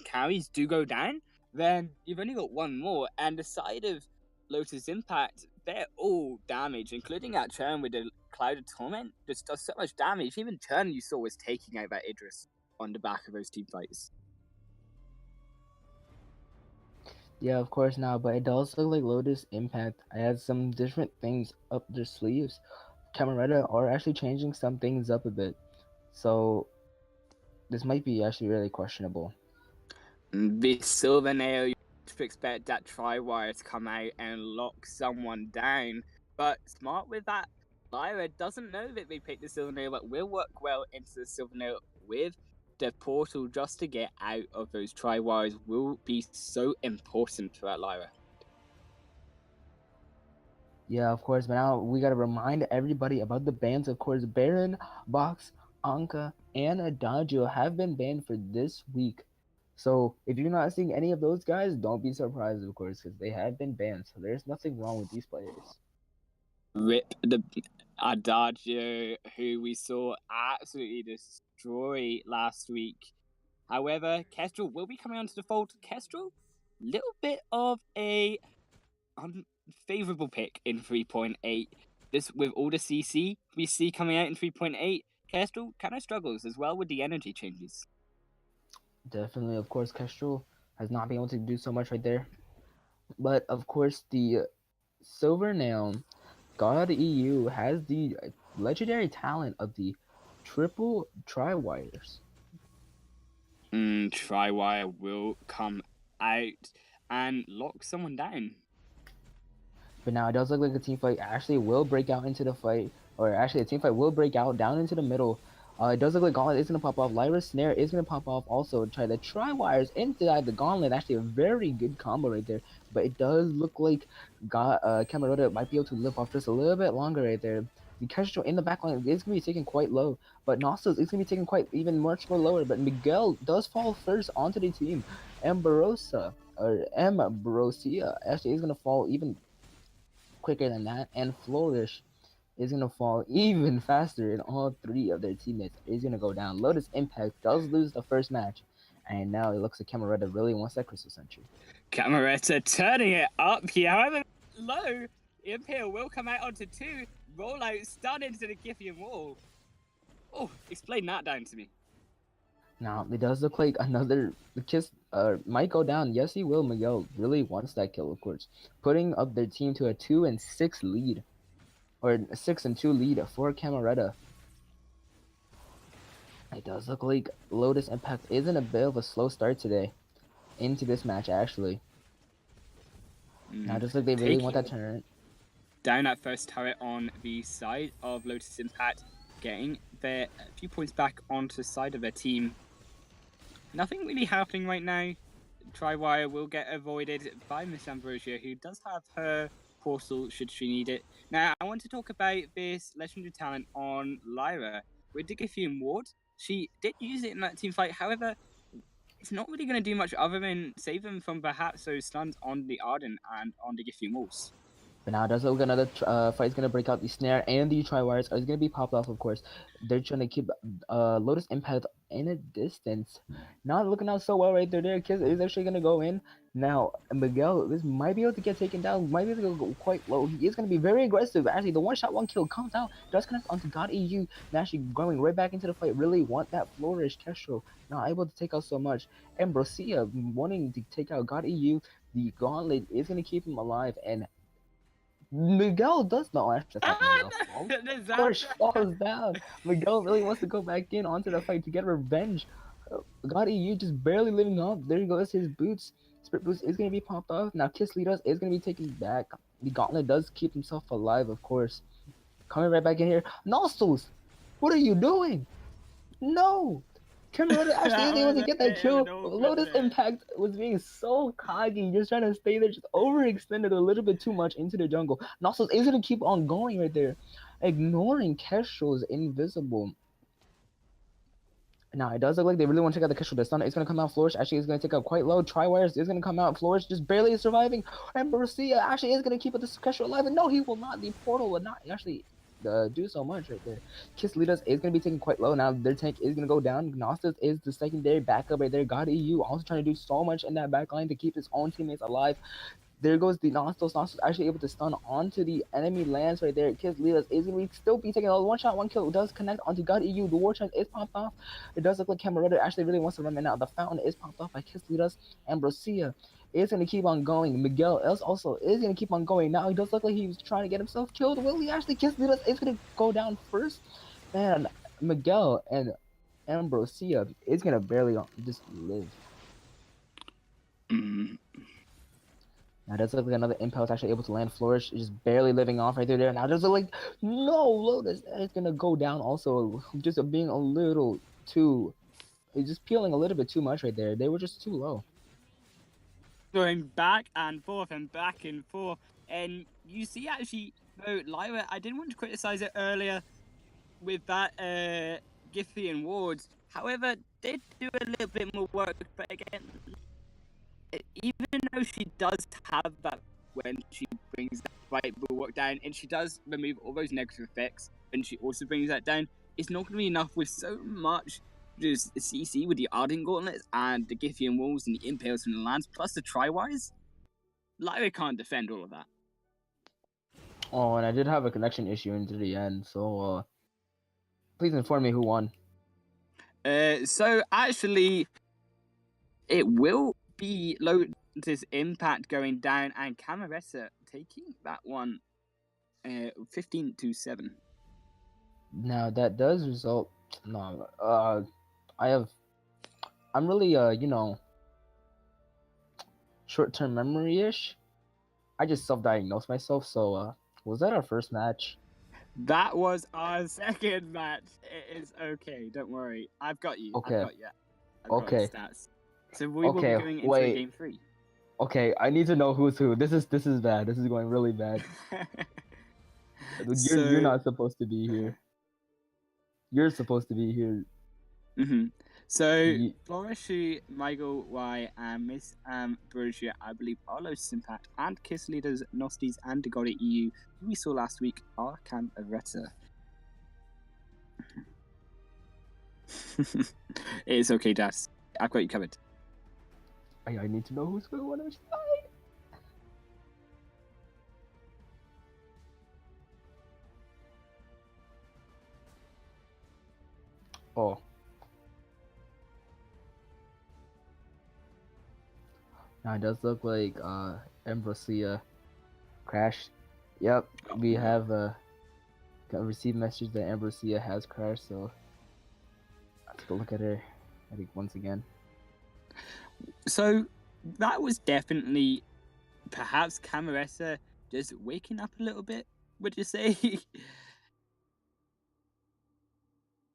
carries do go down, then you've only got one more, and the side of Lotus Impact, they're all damage, including that Churn with the Cloud of Torment. Just does so much damage. Even Churn you saw was taking out that Idris on the back of those team fights. Yeah, of course now, but it does look like Lotus Impact has some different things up their sleeves. Camaretta are actually changing some things up a bit, so this might be actually really questionable. The Silver Nail, you have to expect that Tri-Wire to come out and lock someone down, but smart with that. Lyra doesn't know that they picked the Silver Nail, but will work well into the Silver Nail with the portal just to get out of those Tri-Wires will be so important for that Lyra. Yeah, of course, but now we gotta remind everybody about the bans. Of course, Baron, Box, Anka, and Adagio have been banned for this week. So if you're not seeing any of those guys, don't be surprised, of course, because they have been banned. So there's nothing wrong with these players. Rip the Adagio, who we saw absolutely destroy last week. However, Kestrel will be coming onto the fold. Kestrel, little bit of a unfavorable pick in 3.8. This with all the CC we see coming out in 3.8, Kestrel kind of struggles as well with the energy changes. Definitely, of course, Kestrel has not been able to do so much right there. But of course, the Silver Nail God EU has the legendary talent of the triple tri-wires. Tri-wire will come out and lock someone down. But now it does look like a team fight actually will break out into the fight, or actually a team fight will break out down into the middle. It does look like Gauntlet is going to pop off. Lyra's Snare is going to pop off also. Try the Tri-Wires inside the Gauntlet. Actually a very good combo right there. But it does look like Camarota might be able to live off just a little bit longer right there. The Kestrel in the back line is going to be taken quite low, but Nostos is going to be taken quite even much more lower. But Miguel does fall first onto the team. Ambrosia actually is going to fall even quicker than that, and Flourish is going to fall even faster, and all three of their teammates is going to go down. Lotus Impact does lose the first match, and now it looks like Camerata really wants that Crystal Sentry. Camerata turning it up here, however low. Impale will come out onto 2, roll out, stun into the Githian wall. Oh, explain that down to me. Now, it does look like another kiss might go down. Yes, he will. Miguel really wants that kill, of course. Putting up their team to a 2-6 lead. Or a 6-2 lead for Camerata. It does look like Lotus Impact is in a bit of a slow start today. Into this match, actually. Now, just like they really want that turn. Down that first turret on the side of Lotus Impact, getting their few points back onto the side of their team. Nothing really happening right now. Triwire will get avoided by Miss Ambrosia, who does have her portal should she need it. Now, I want to talk about this legendary talent on Lyra. With Digithian Ward, she did use it in that team fight. However, it's not really going to do much other than save them from perhaps those stuns on the Arden and on the Digithian Walls. But now it does look like another fight is going to break out. The snare and the tri-wires are going to be popped off, of course. They're trying to keep Lotus Impact in a distance. Not looking out so well right there. Their Kiss is actually going to go in. Now, Miguel, this might be able to get taken down. Might be able to go quite low. He is going to be very aggressive. Actually, the one-shot, one-kill comes out. Does connect onto God EU. Now actually going right back into the fight. Really want that Flourish Kestrel. Not able to take out so much. Ambrosia wanting to take out God EU. The Gauntlet is going to keep him alive. And Miguel does not actually Flourish falls down. Miguel really wants to go back in onto the fight to get revenge. God EU just barely living up. There goes his boots. Spirit boots is gonna be popped off. Now Kiss Leaders is gonna be taken back. The Gauntlet does keep himself alive, of course. Coming right back in here. Nostrils! What are you doing? No! Camerata actually is able to get that kill. Lotus Impact was being so cocky, just trying to stay there, just overextended a little bit too much into the jungle. Nostrils is going to keep on going right there, ignoring Kestrel's invisible. Now, it does look like they really want to check out the Kestrel. The stun is going to come out. Flourish actually is going to take out quite low. Tri-wires is going to come out. Flourish just barely surviving. And Borussia actually is going to keep the Kestrel alive. And no, he will not. The portal will not actually do so much right there. Kiss Leaders is going to be taken quite low. Now their tank is going to go down. Gnostic is the secondary backup right there. God EU also trying to do so much in that back line to keep his own teammates alive. There goes the Nostos. Nostos actually able to stun onto the enemy lands right there. Kiss Leaders is going to still be taking a one shot, one kill. It does connect onto God EU. The war chant is popped off. It does look like Camerata actually really wants to run it out. The fountain is popped off by Kiss Leaders. Ambrosia is going to keep on going. Miguel also is going to keep on going. Now he does look like he's trying to get himself killed. Will he actually? Kiss Leaders is going to go down first. And Miguel and Ambrosia is going to barely just live. Now does look like another Impulse actually able to land. Flourish just barely living off right there. Now does it like no Lotus is gonna go down also, just being a little too, just peeling a little bit too much right there. They were just too low. Going back and forth and back and forth, and you see actually though Lyra, I didn't want to criticize it earlier with that Githian wards. However, did do a little bit more work, but again, even though she does have that when she brings that fight bulwark down, and she does remove all those negative effects, and she also brings that down, it's not going to be enough with so much just CC with the Ardent Gauntlets and the Githian Walls and the Impales from the lands, plus the Tri-Wires. Lyra can't defend all of that. Oh, and I did have a connection issue into the end, so please inform me who won. So actually, it will be Lotus Impact going down and Camerata taking that one 15-7. Now that does result. No, I'm really you know, short-term memory-ish. I just self-diagnosed myself. So was that our first match? That was our second match. It is okay. Don't worry. I've got you. Okay. I've got okay. Stats. So we will be going into game 3. Okay, I need to know who's who. This is bad. This is going really bad. You're not supposed to be here. You're supposed to be here. So Flourish, Michael Y, and Miss Borussia, I believe, are Lotus Impact, and Kiss leaders Nostis and Degori EU, who we saw last week, are Cam Areta. It's okay, Das. I've got you covered. I need to know who's going to win which side. Oh. Now it does look like Ambrosia crashed. Yep, we have received message that Ambrosia has crashed, so I'll take a look at her, I think, once again. So that was definitely perhaps Camaressa just waking up a little bit, would you say?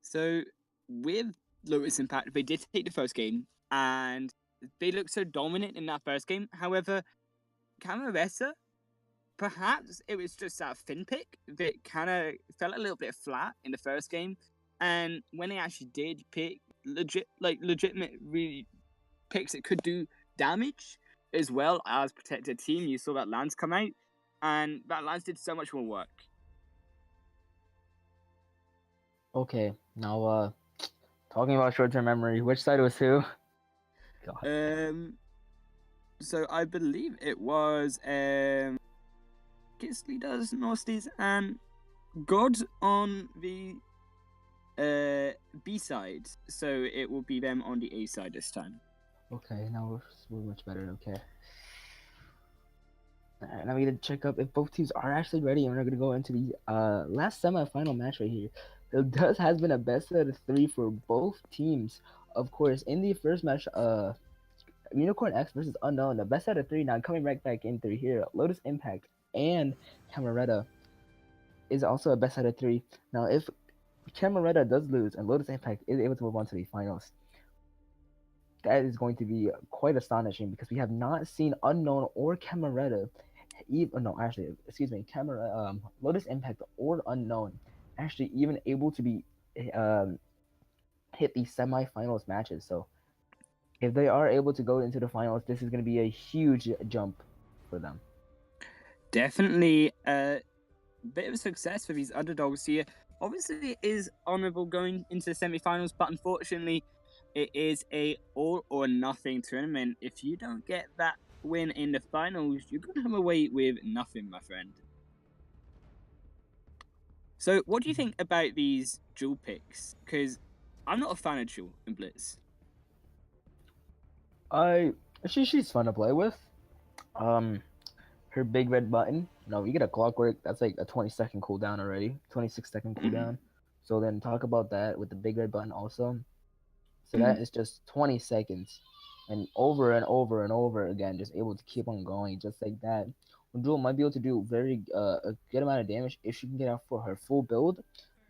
So with Lotus Impact, they did take the first game, and they looked so dominant in that first game. However, Camaressa, perhaps it was just that fin pick that kind of felt a little bit flat in the first game, and when they actually did pick legitimate really picks that could do damage as well as protect a team, you saw that Lance come out, and that Lance did so much more work. Okay, now talking about short-term memory, which side was who? God. So I believe it was Kisley does Nostis and God on the B side, so it will be them on the A side this time. Okay, now we're much better. Okay. Alright, now we gotta check up if both teams are actually ready, and we're gonna go into the last semi-final match right here. There has been a best out of 3 for both teams. Of course, in the first match, Unicorn X versus Unknown, the best out of 3 now coming right back in through here. Lotus Impact and Camaretta is also a best out of 3. Now, if Camaretta does lose and Lotus Impact is able to move on to the finals, that is going to be quite astonishing because we have not seen Unknown or Camaretta, Lotus Impact or Unknown actually even able to be hit the semifinals matches. So if they are able to go into the finals, this is going to be a huge jump for them. Definitely a bit of a success for these underdogs here. Obviously, it is honourable going into the semi-finals, but unfortunately, it is a all or nothing tournament. If you don't get that win in the finals, you're going to come away with nothing, my friend. So, what do you think about these Jewel picks? Because I'm not a fan of Jewel in Blitz. She's fun to play with. Her big red button. No, you get a clockwork. That's like a 20-second cooldown already. 26-second cooldown. So then talk about that with the big red button also. So that is just 20 seconds, and over and over and over again, just able to keep on going just like that. Jewel might be able to do a good amount of damage if she can get out for her full build,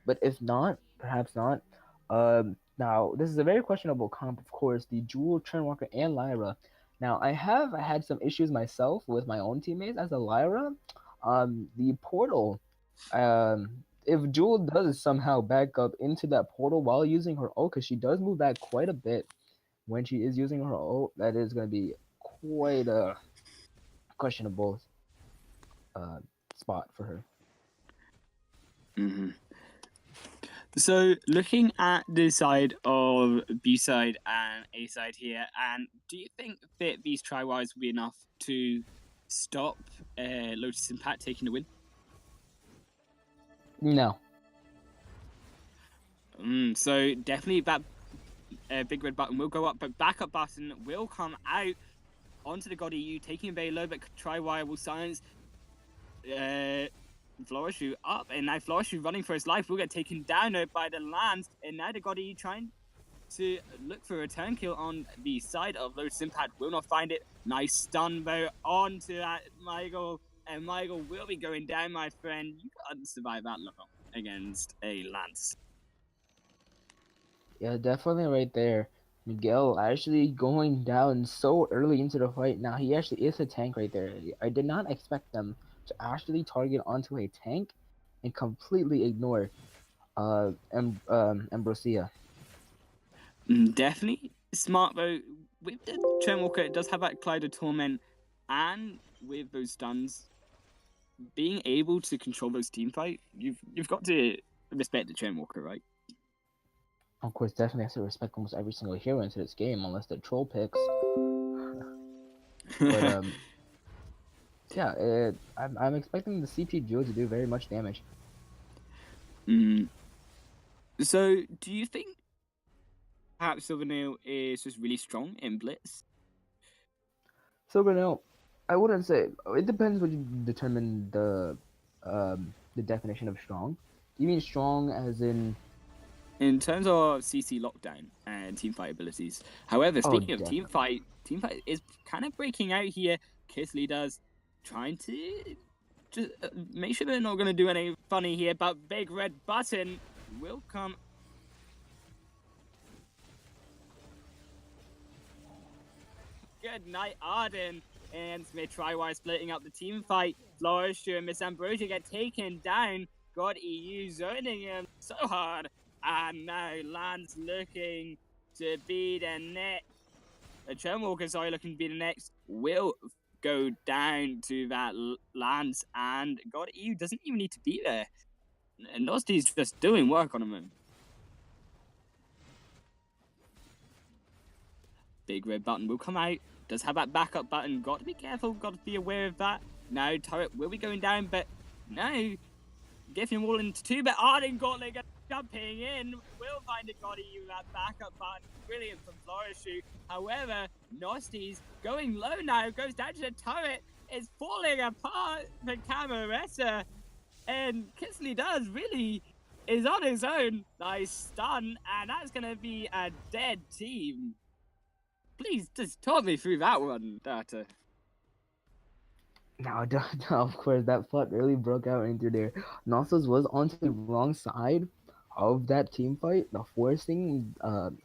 but if not, perhaps not. Now this is a very questionable comp, of course. The Jewel, Churnwalker, and Lyra. Now I have had some issues myself with my own teammates as a Lyra. The portal. If Jewel does somehow back up into that portal while using her ult, because she does move back quite a bit when she is using her ult, that is going to be quite a questionable spot for her. So, looking at the side of B side and A side here, and do you think that these try-wise will be enough to stop Lotus Impact taking the win? No. So definitely that big red button will go up, but backup button will come out onto the God EU, taking a very low, but try-wire will silence Florishu up, and now Florishu running for his life will get taken down by the Lance, and now the God EU trying to look for a turn kill on the side of Lotus Impact, will not find it. Nice stun though onto that Michael, and Michael will be going down, my friend. You can't survive that long against a Lance. Yeah, definitely right there. Miguel actually going down so early into the fight. Now he actually is a tank right there. I did not expect them to actually target onto a tank, and completely ignore Ambrosia. Definitely smart though. With the Trendwalker, it does have that Clyde of Torment, and with those stuns, being able to control those team fight, you've got to respect the Trendwalker, right? Of course, definitely has to respect almost every single hero into this game, unless they're troll picks. But yeah, I'm expecting the CP Jewel to do very much damage. So, do you think perhaps Silvernail is just really strong in Blitz? Silvernail, I wouldn't say. It depends what you determine the definition of strong. Do you mean strong as in? In terms of CC lockdown and teamfight abilities. However, Oh, speaking of definitely. teamfight is kind of breaking out here. Kisly does, trying to just make sure they're not going to do anything funny here, but big red button will come. Good night, Arden. And Smith Trywire splitting up the team fight. Flourish and Miss Ambrosia get taken down. God EU zoning him so hard. And now Lance looking to be the next. Trendwalker, sorry, looking to be the next. Will go down to that Lance. And God EU doesn't even need to be there. Nosty's just doing work on him. Big red button will come out. Does have that backup button. Got to be careful. Got to be aware of that. Now turret will be going down, but no. Giving him all into two, but Arden Gauntlet jumping in. Will find a God EU that backup button. Brilliant from Florishu. However, Nosty's going low now. Goes down to the turret. It's falling apart for Camaretta. And Kisley does really is on his own. Nice stun. And that's going to be a dead team. Please just talk me through that one, Data. Now, of course, that fight really broke out into there. Knossos was onto the wrong side of that team fight, forcing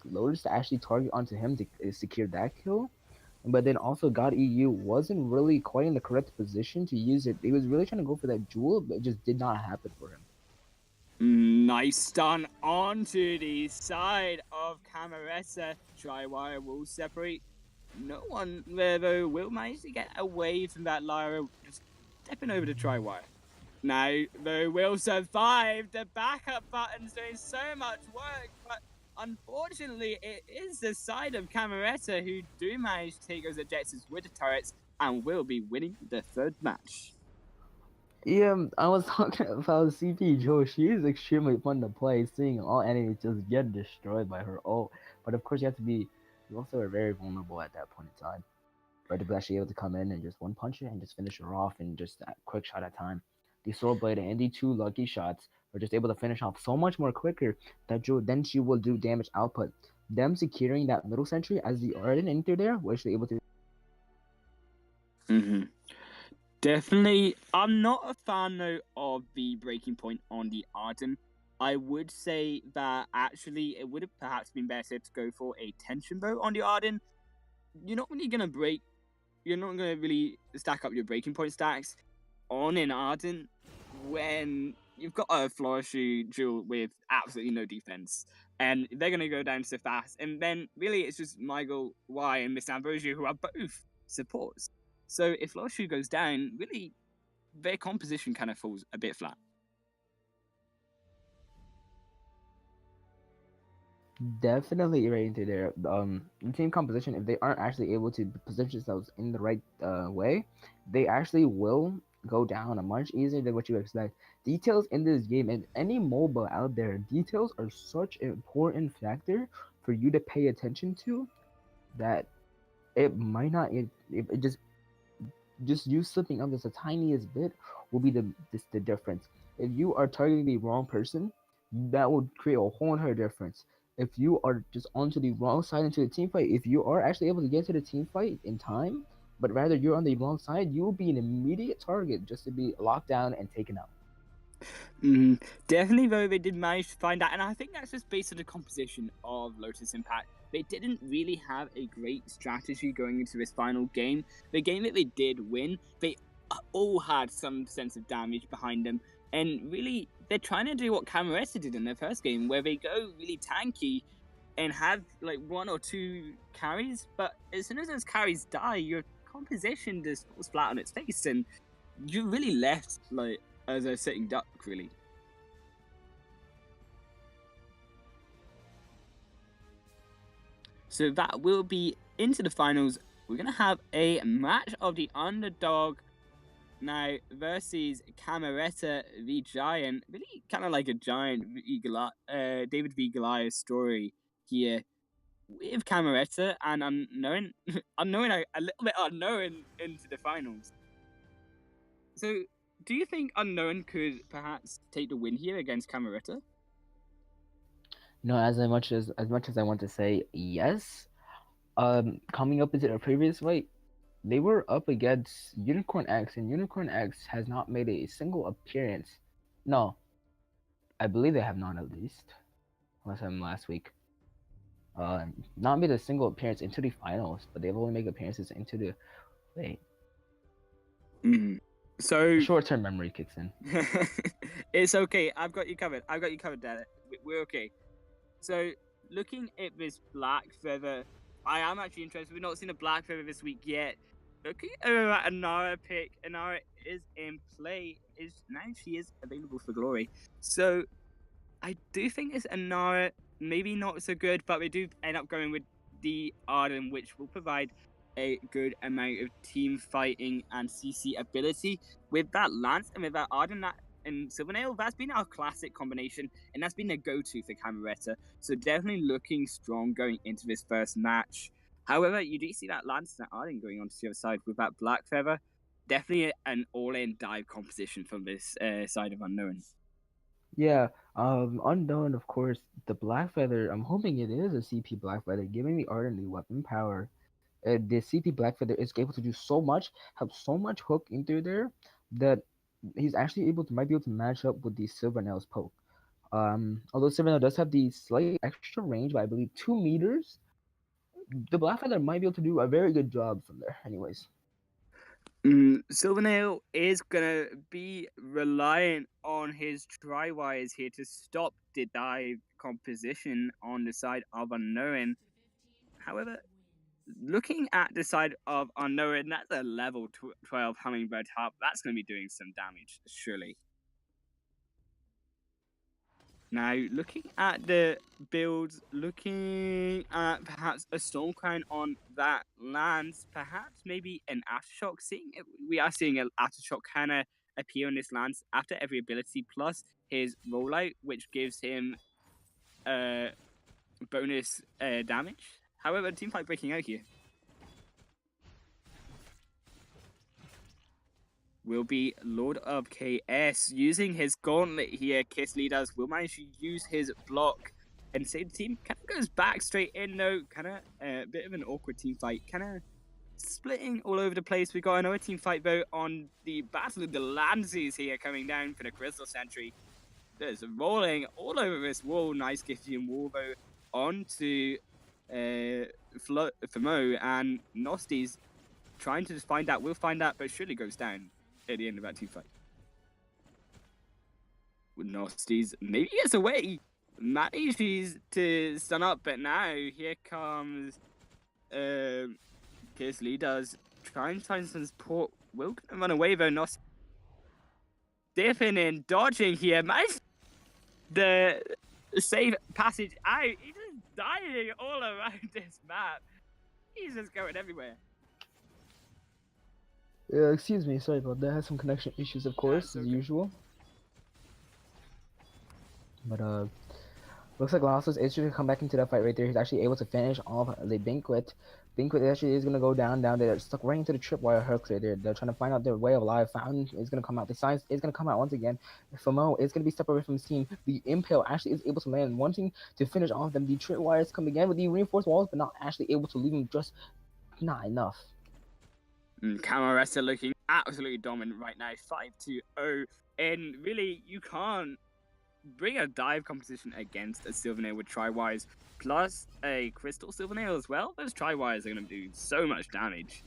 Lotus to actually target onto him to secure that kill. But then also God EU wasn't really quite in the correct position to use it. He was really trying to go for that jewel, but it just did not happen for him. Nice stun onto the side of Camaretta. Trywire will separate. No one there, though, will manage to get away from that Lyra. Just stepping over to Trywire. Now, though, will survive. The backup button's doing so much work, but unfortunately, it is the side of Camaretta who do manage to take those objectives with the turrets and will be winning the third match. Yeah, I was talking about CP Joe. She is extremely fun to play, seeing all enemies just get destroyed by her ult. But of course, you also are very vulnerable at that point in time. Right, to be actually able to come in and just one punch it and just finish her off in just a quick shot at time. The Sword Blade and the two lucky shots are just able to finish off so much more quicker that then she will do damage output. Them securing that middle sentry as the Arden enter there, was actually able to. Definitely. I'm not a fan, though, of the breaking point on the Arden. I would say that actually it would have perhaps been better to go for a tension bow on the Arden. You're not really going to break. You're not going to really stack up your breaking point stacks on an Arden when you've got a Florishu duel with absolutely no defense. And they're going to go down so fast. And then really it's just Michael Y and Miss Ambrosia who are both supports. So if Florishu goes down, really their composition kind of falls a bit flat. Definitely right into their team composition. If they aren't actually able to position themselves in the right way, they actually will go down much easier than what you expect. Details in this game and any MOBA out there, details are such an important factor for you to pay attention to that it might not. It just you slipping up just the tiniest bit will be the difference. If you are targeting the wrong person, that will create a whole entire difference. If you are just onto the wrong side into the team fight, if you are actually able to get to the team fight in time, but rather you're on the wrong side, you will be an immediate target just to be locked down and taken out. Definitely, though, they did manage to find that, and I think that's just based on the composition of Lotus Impact. They didn't really have a great strategy going into this final game. The game that they did win, they all had some sense of damage behind them, And really, they're trying to do what Cameretta did in their first game, where they go really tanky and have like 1 or 2 carries, but as soon as those carries die, your composition just falls flat on its face, and you're really left like as a sitting duck, really. So that will be into the finals. We're gonna have a match of the underdog now versus Cameretta the Giant. Really kind of like a giant David v Goliath story here with Cameretta and unknown a little bit unknown into the finals. So do you think Unknown could perhaps take the win here against Cameretta? No, as much as I want to say yes, coming up into the previous fight, they were up against Unicorn X, and Unicorn X has not made a single appearance. No, I believe they have not, at least, unless I'm last week. Not made a single appearance into the finals, but they've only made appearances into the wait. So short-term memory kicks in. It's okay. I've got you covered. Dad. We're okay. So looking at this Black Feather, I am actually interested. We've not seen a Black Feather this week yet. Looking at Anara pick, Anara is in play. Now she is available for glory. So I do think it's Anara, maybe not so good, but we do end up going with the Arden, which will provide a good amount of team fighting and CC ability. With that Lance and with that Arden and Silvernail, that's been our classic combination, and that's been the go-to for Cameretta. So definitely looking strong going into this first match. However, you do see that Lance and that Arden going on to the other side with that Black Feather. Definitely an all-in dive composition from this side of Unknown. Yeah, Unknown, of course, the Black Feather, I'm hoping it is a CP Black Feather, giving the Arden the weapon power. The CP Black Feather is able to do so much, have so much hook into there, that he's actually might be able to match up with the Silvernail's poke. Although Silvernail does have the slight extra range, by I believe 2 meters, the Black Feather might be able to do a very good job from there, anyways. Silvernail is gonna be reliant on his tri-wires here to stop the dive composition on the side of Unknown. However, looking at the side of Unknown, that's a level 12 Hummingbird Harp. That's gonna be doing some damage, surely. Now, looking at the builds, looking at perhaps a Storm Crown on that lands, perhaps maybe an Aftershock. We are seeing an Aftershock kind of appear on this lands after every ability, plus his rollout, which gives him bonus damage. However, teamfight breaking out here will be Lord of KS using his gauntlet here. Kiss Leaders will manage to use his block and save the team. Kind of goes back straight in though. Kind of a bit of an awkward team fight. Kind of splitting all over the place. We got another team fight though on the Battle of the Lances here coming down for the Crystal Sentry. There's rolling all over this wall. Nice Giftian wall though onto Famo, and Nosty's trying to just find out. We'll find out, but surely goes down at the end of that team fight. With Nosty's maybe gets away. Manages to stun up, but now here comes Kiss Lee does trying to find some support. Will gonna run away though. Nosty dipping and dodging here. Managed the safe passage out. He's just dying all around this map. He's just going everywhere. Excuse me, sorry about that. I had some connection issues, of course, as usual. But looks like Lassos is going to come back into that fight right there. He's actually able to finish off the Banquet. Banquet actually is going to go down. They're stuck right into the tripwire hooks right there. They're trying to find out their way of life. Fountain is going to come out. The Science is going to come out once again. Famo is going to be separated from his team. The Impale actually is able to land, wanting to finish off them. The tripwires come again with the reinforced walls, but not actually able to leave them, just not enough. Cameretta looking absolutely dominant right now, 5-0, and really you can't bring a dive composition against a Silvernail with tri-wires plus a Crystal Silvernail as well. Those tri-wires are going to do so much damage.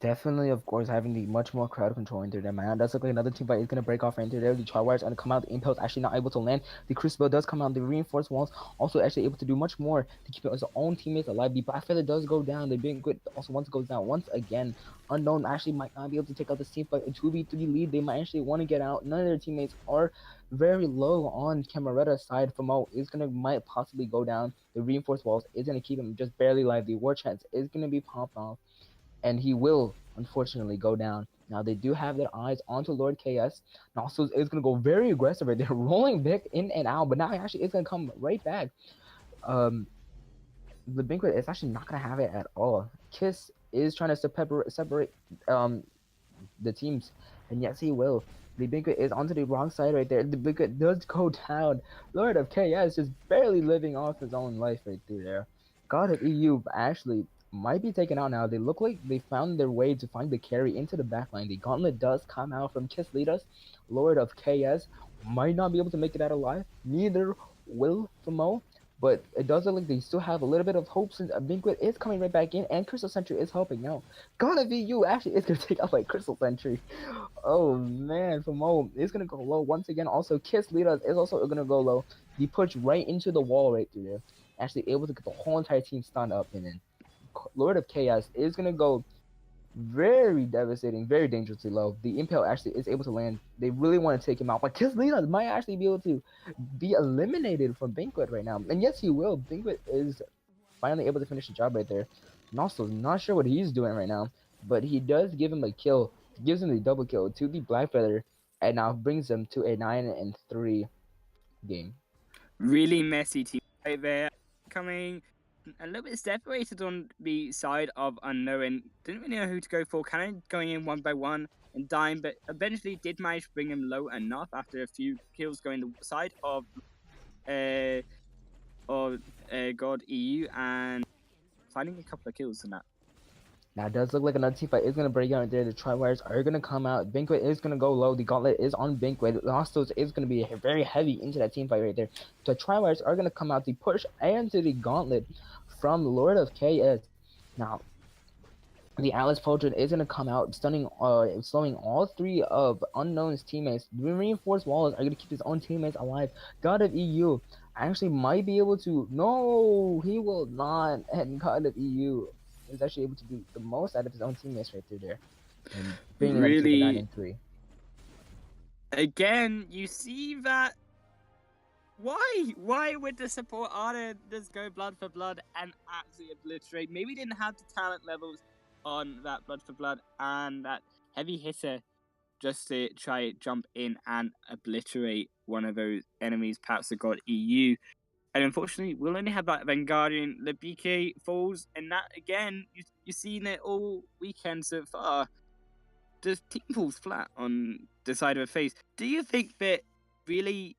Definitely, of course, having the much more crowd control into there, man. Does look like another team fight is gonna break off into there. The Charwires gonna come out. The Impel's actually not able to land. The Crucible does come out. The reinforced walls also actually able to do much more to keep his own teammates alive. The Blackfeather does go down. The Banquet also once goes down once again. Unknown actually might not be able to take out this team fight. A 2v3 lead. They might actually want to get out. None of their teammates are very low on Camerata's side. Famo is gonna might possibly go down. The reinforced walls is gonna keep him just barely alive. The war chance is gonna be popped off, and he will unfortunately go down. Now they do have their eyes onto Lord KS. And also is gonna go very aggressive right there, rolling back in and out, but now he actually is gonna come right back. Um the Banquet is actually not gonna have it at all. Kiss is trying to separate the teams, and yes, he will. The Banquet is onto the wrong side right there. The Banquet does go down. Lord of KS just barely living off his own life right through there. God of EU actually might be taken out now. They look like they found their way to find the carry into the backline. The gauntlet does come out from Kiss Leaders. Lord of KS might not be able to make it out alive. Neither will Famo. But it does look like they still have a little bit of hope since a Banquet is coming right back in, and Crystal Sentry is helping out. God of EU actually is gonna take out like Crystal Sentry. Oh man, Famo is gonna go low once again. Also, Kiss Leaders is also gonna go low. He pushed right into the wall right through there, actually able to get the whole entire team stunned up, and then Lord of Chaos is gonna go very devastating, very dangerously low. The Impale actually is able to land. They really want to take him out, but Kiss Leaders might actually be able to be eliminated from Banquet right now. And yes, he will. Banquet is finally able to finish the job right there. And also, not sure what he's doing right now, but he does give him a kill. Gives him the double kill to the Blackfeather, and now brings them to a 9-3 game. Really messy team right there. Coming a little bit separated on the side of unknown. Didn't really know who to go for. Kind of going in one by one and dying, but eventually did manage to bring him low enough after a few kills going the side of God EU and finding a couple of kills in that. Now it does look like another team fight is gonna break out right there. The Triwires are gonna come out. Banquet is gonna go low. The Gauntlet is on Banquet. Hostels is gonna be very heavy into that team fight right there. The Triwires are gonna come out. The push and to the Gauntlet from Lord of KS. Now the Atlas Poultry is gonna come out, slowing all three of Unknown's teammates. The reinforced walls are gonna keep his own teammates alive. God of EU actually might be able to. No, he will not. And God of EU is actually able to do the most out of his own teammates right through there, and bringing them to the Really, 9-3. again, you see that. Why would the support Arda just go blood for blood and absolutely obliterate? Maybe didn't have the talent levels on that blood for blood and that heavy hitter just to try jump in and obliterate one of those enemies, perhaps the god EU. And unfortunately, we'll only have that Vanguardian. The BK falls, and that again, you've seen it all weekend so far. The team falls flat on the side of a face. Do you think that really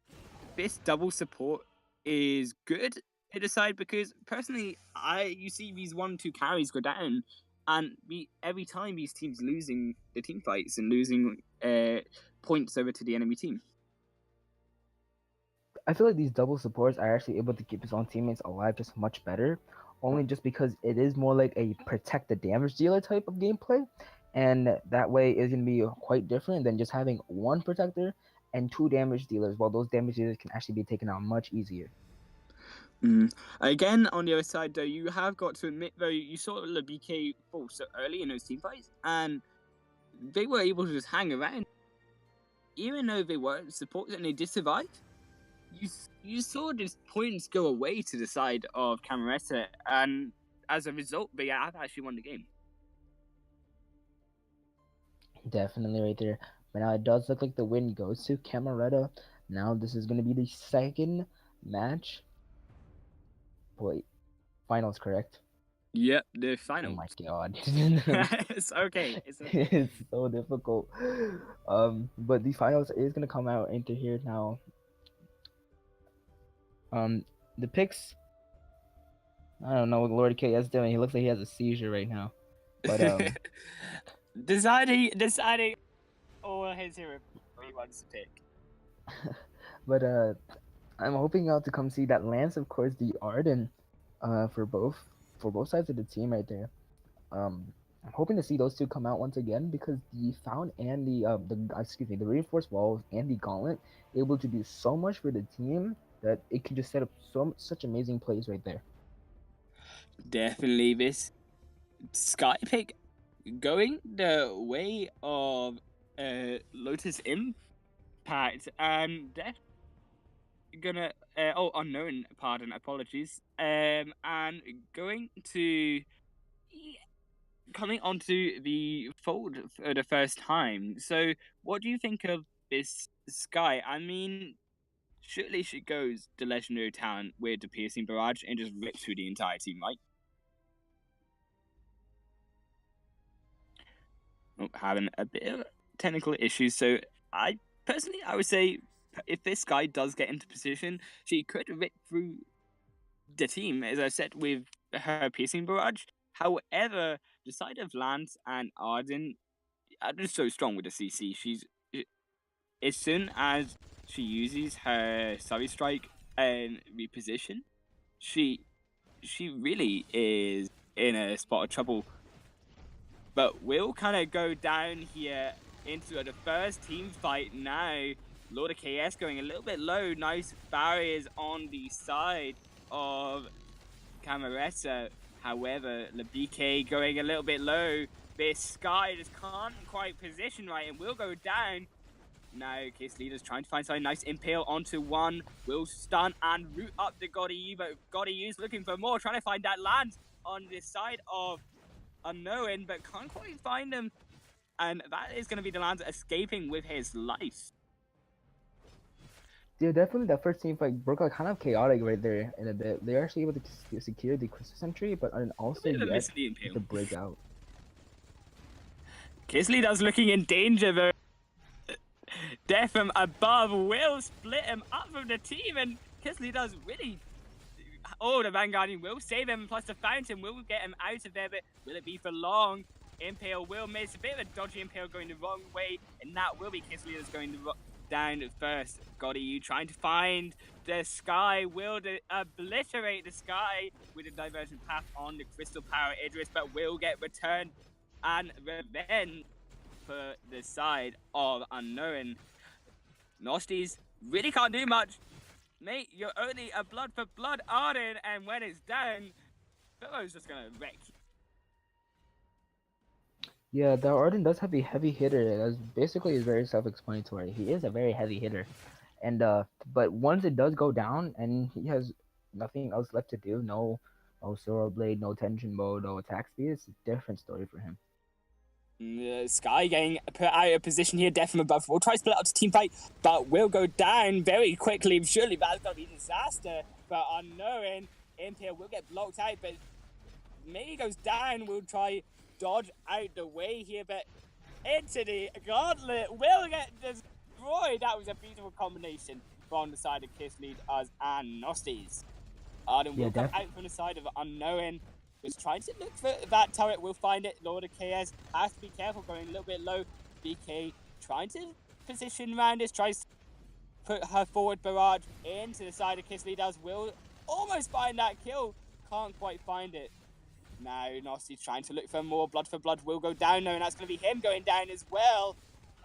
this double support is good to decide? Because personally, you see these 1-2 carries go down, and every time these teams losing the team fights and losing points over to the enemy team. I feel like these double supports are actually able to keep his own teammates alive just much better, only just because it is more like a protect the damage dealer type of gameplay, and that way is going to be quite different than just having one protector and two damage dealers, while those damage dealers can actually be taken out much easier. Again, on the other side, though, you have got to admit, though, you saw the BK fall so early in those team fights, and they were able to just hang around. Even though they weren't supports and they did survive, you saw these points go away to the side of Cameretta, and as a result, they have actually won the game. Definitely right there. But now it does look like the win goes to Cameretta. Now this is going to be the second match. Wait, finals, correct? Yep, the Oh finals. my god. It's okay. It's okay. It's so difficult. But the finals is gonna come out into here now. The picks. I don't know what Lord KS doing. He looks like he has a seizure right now. But deciding all his hero he wants to pick. but I'm hoping out to come see that Lance, of course, the Arden, for both sides of the team right there. I'm hoping to see those two come out once again because the Found and the reinforced walls and the Gauntlet able to do so much for the team that it can just set up such amazing plays right there. Definitely this Sky pick going the way of Lotus Impact and gonna Unknown, pardon, apologies, and going to coming onto the fold for the first time. So what do you think of this Sky? I mean, surely she goes the legendary talent with the piercing barrage and just rips through the entire team, right? Having a bit of technical issues. So I would say if this guy does get into position, she could rip through the team, as I said, with her piercing barrage. However, the side of Lance and Arden are just so strong with the CC. She's as soon as she uses her Surrey Strike and reposition, she really is in a spot of trouble. But we'll kind of go down here into the first team fight now. Lord of KS going a little bit low. Nice barriers on the side of Cameretta. However, LeBK going a little bit low. This Sky just can't quite position right and will go down. Now, Kiss Leader's trying to find something nice. Impale onto one. Will stun and root up the Gotti, but Gotti's looking for more. Trying to find that land on the side of Unknown, but can't quite find him. And that is going to be the Lands escaping with his life. Yeah, definitely that first team fight broke out kind of chaotic right there in a bit. They're actually able to secure the Crystal Sentry, but also yet the breakout. Kisley does looking in danger though. Death from above will split him up from the team, and Kisley does really. Oh, the Vanguardian will save him, plus the Fountain will get him out of there, but will it be for long? Impale will miss. A bit of a dodgy Impale going the wrong way, and that will be Kisley that's going down first. Gotti, you trying to find the Sky, will obliterate the Sky with a diversion path on the Crystal Power Idris, but will get returned and revenge for the side of Unknown. Nostis really can't do much. Mate, you're only a blood for blood Arden, and when it's down, Phil's just gonna wreck you. Yeah, the Arden does have a heavy hitter. That's basically is very self-explanatory. He is a very heavy hitter, and but once it does go down, and he has nothing else left to do, no Soro Blade, no tension mode, no attack speed. It's a different story for him. Sky getting put out of position here. Death from above will try to split up to team fight, but will go down very quickly. Surely that's gonna be a disaster. But Unknown, Impale will get blocked out, but maybe goes down. Will try dodge out the way here, but into the Gauntlet will get destroyed. That was a beautiful combination from the side of Kiss Lead us and Nostis. Arden will come out from the side of Unknown. Was trying to look for that turret, will find it. Lord of KS has to be careful, going a little bit low. BK trying to position around this, tries to put her forward barrage into the side of Kisley does. Will almost find that kill, can't quite find it. Now Nosty's trying to look for more. Blood for blood will go down though, and that's going to be him going down as well.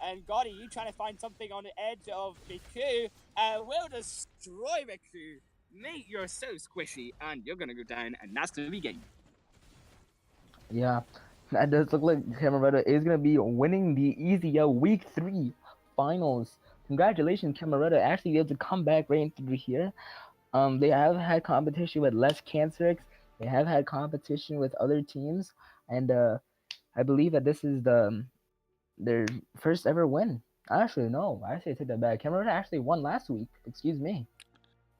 And Gotti, you trying to find something on the edge of Miku, will destroy Miku. Mate, you're so squishy, and you're going to go down, and that's going to be game. Yeah, that does look like Cameretta is going to be winning the EZL Week 3 finals. Congratulations, Cameretta, actually able to come back right through here. They have had competition with Les Cancerix. They have had competition with other teams, and I believe that this is their first ever win. Actually, no, I take that back. Cameretta actually won last week. Excuse me.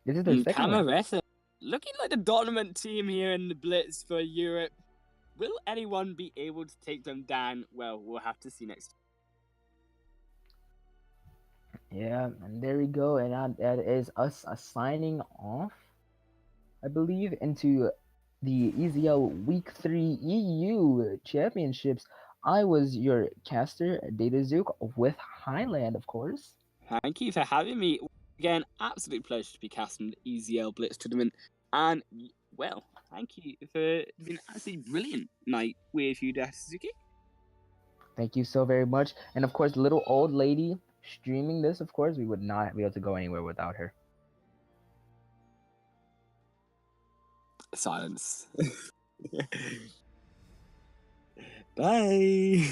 This is their second Cameretta, looking like the dominant team here in the Blitz for Europe. Will anyone be able to take them down? Well, we'll have to see next. Yeah, and there we go. And that is us signing off, I believe, into the EZL Week 3 EU Championships. I was your caster, Data Zook, with Highland, of course. Thank you for having me. Again, absolute pleasure to be casting the EZL Blitz tournament. And, well, thank you for being absolutely brilliant night with you, Suzuki. Thank you so very much. And of course, the little old lady streaming this, of course, we would not be able to go anywhere without her. Silence. Bye.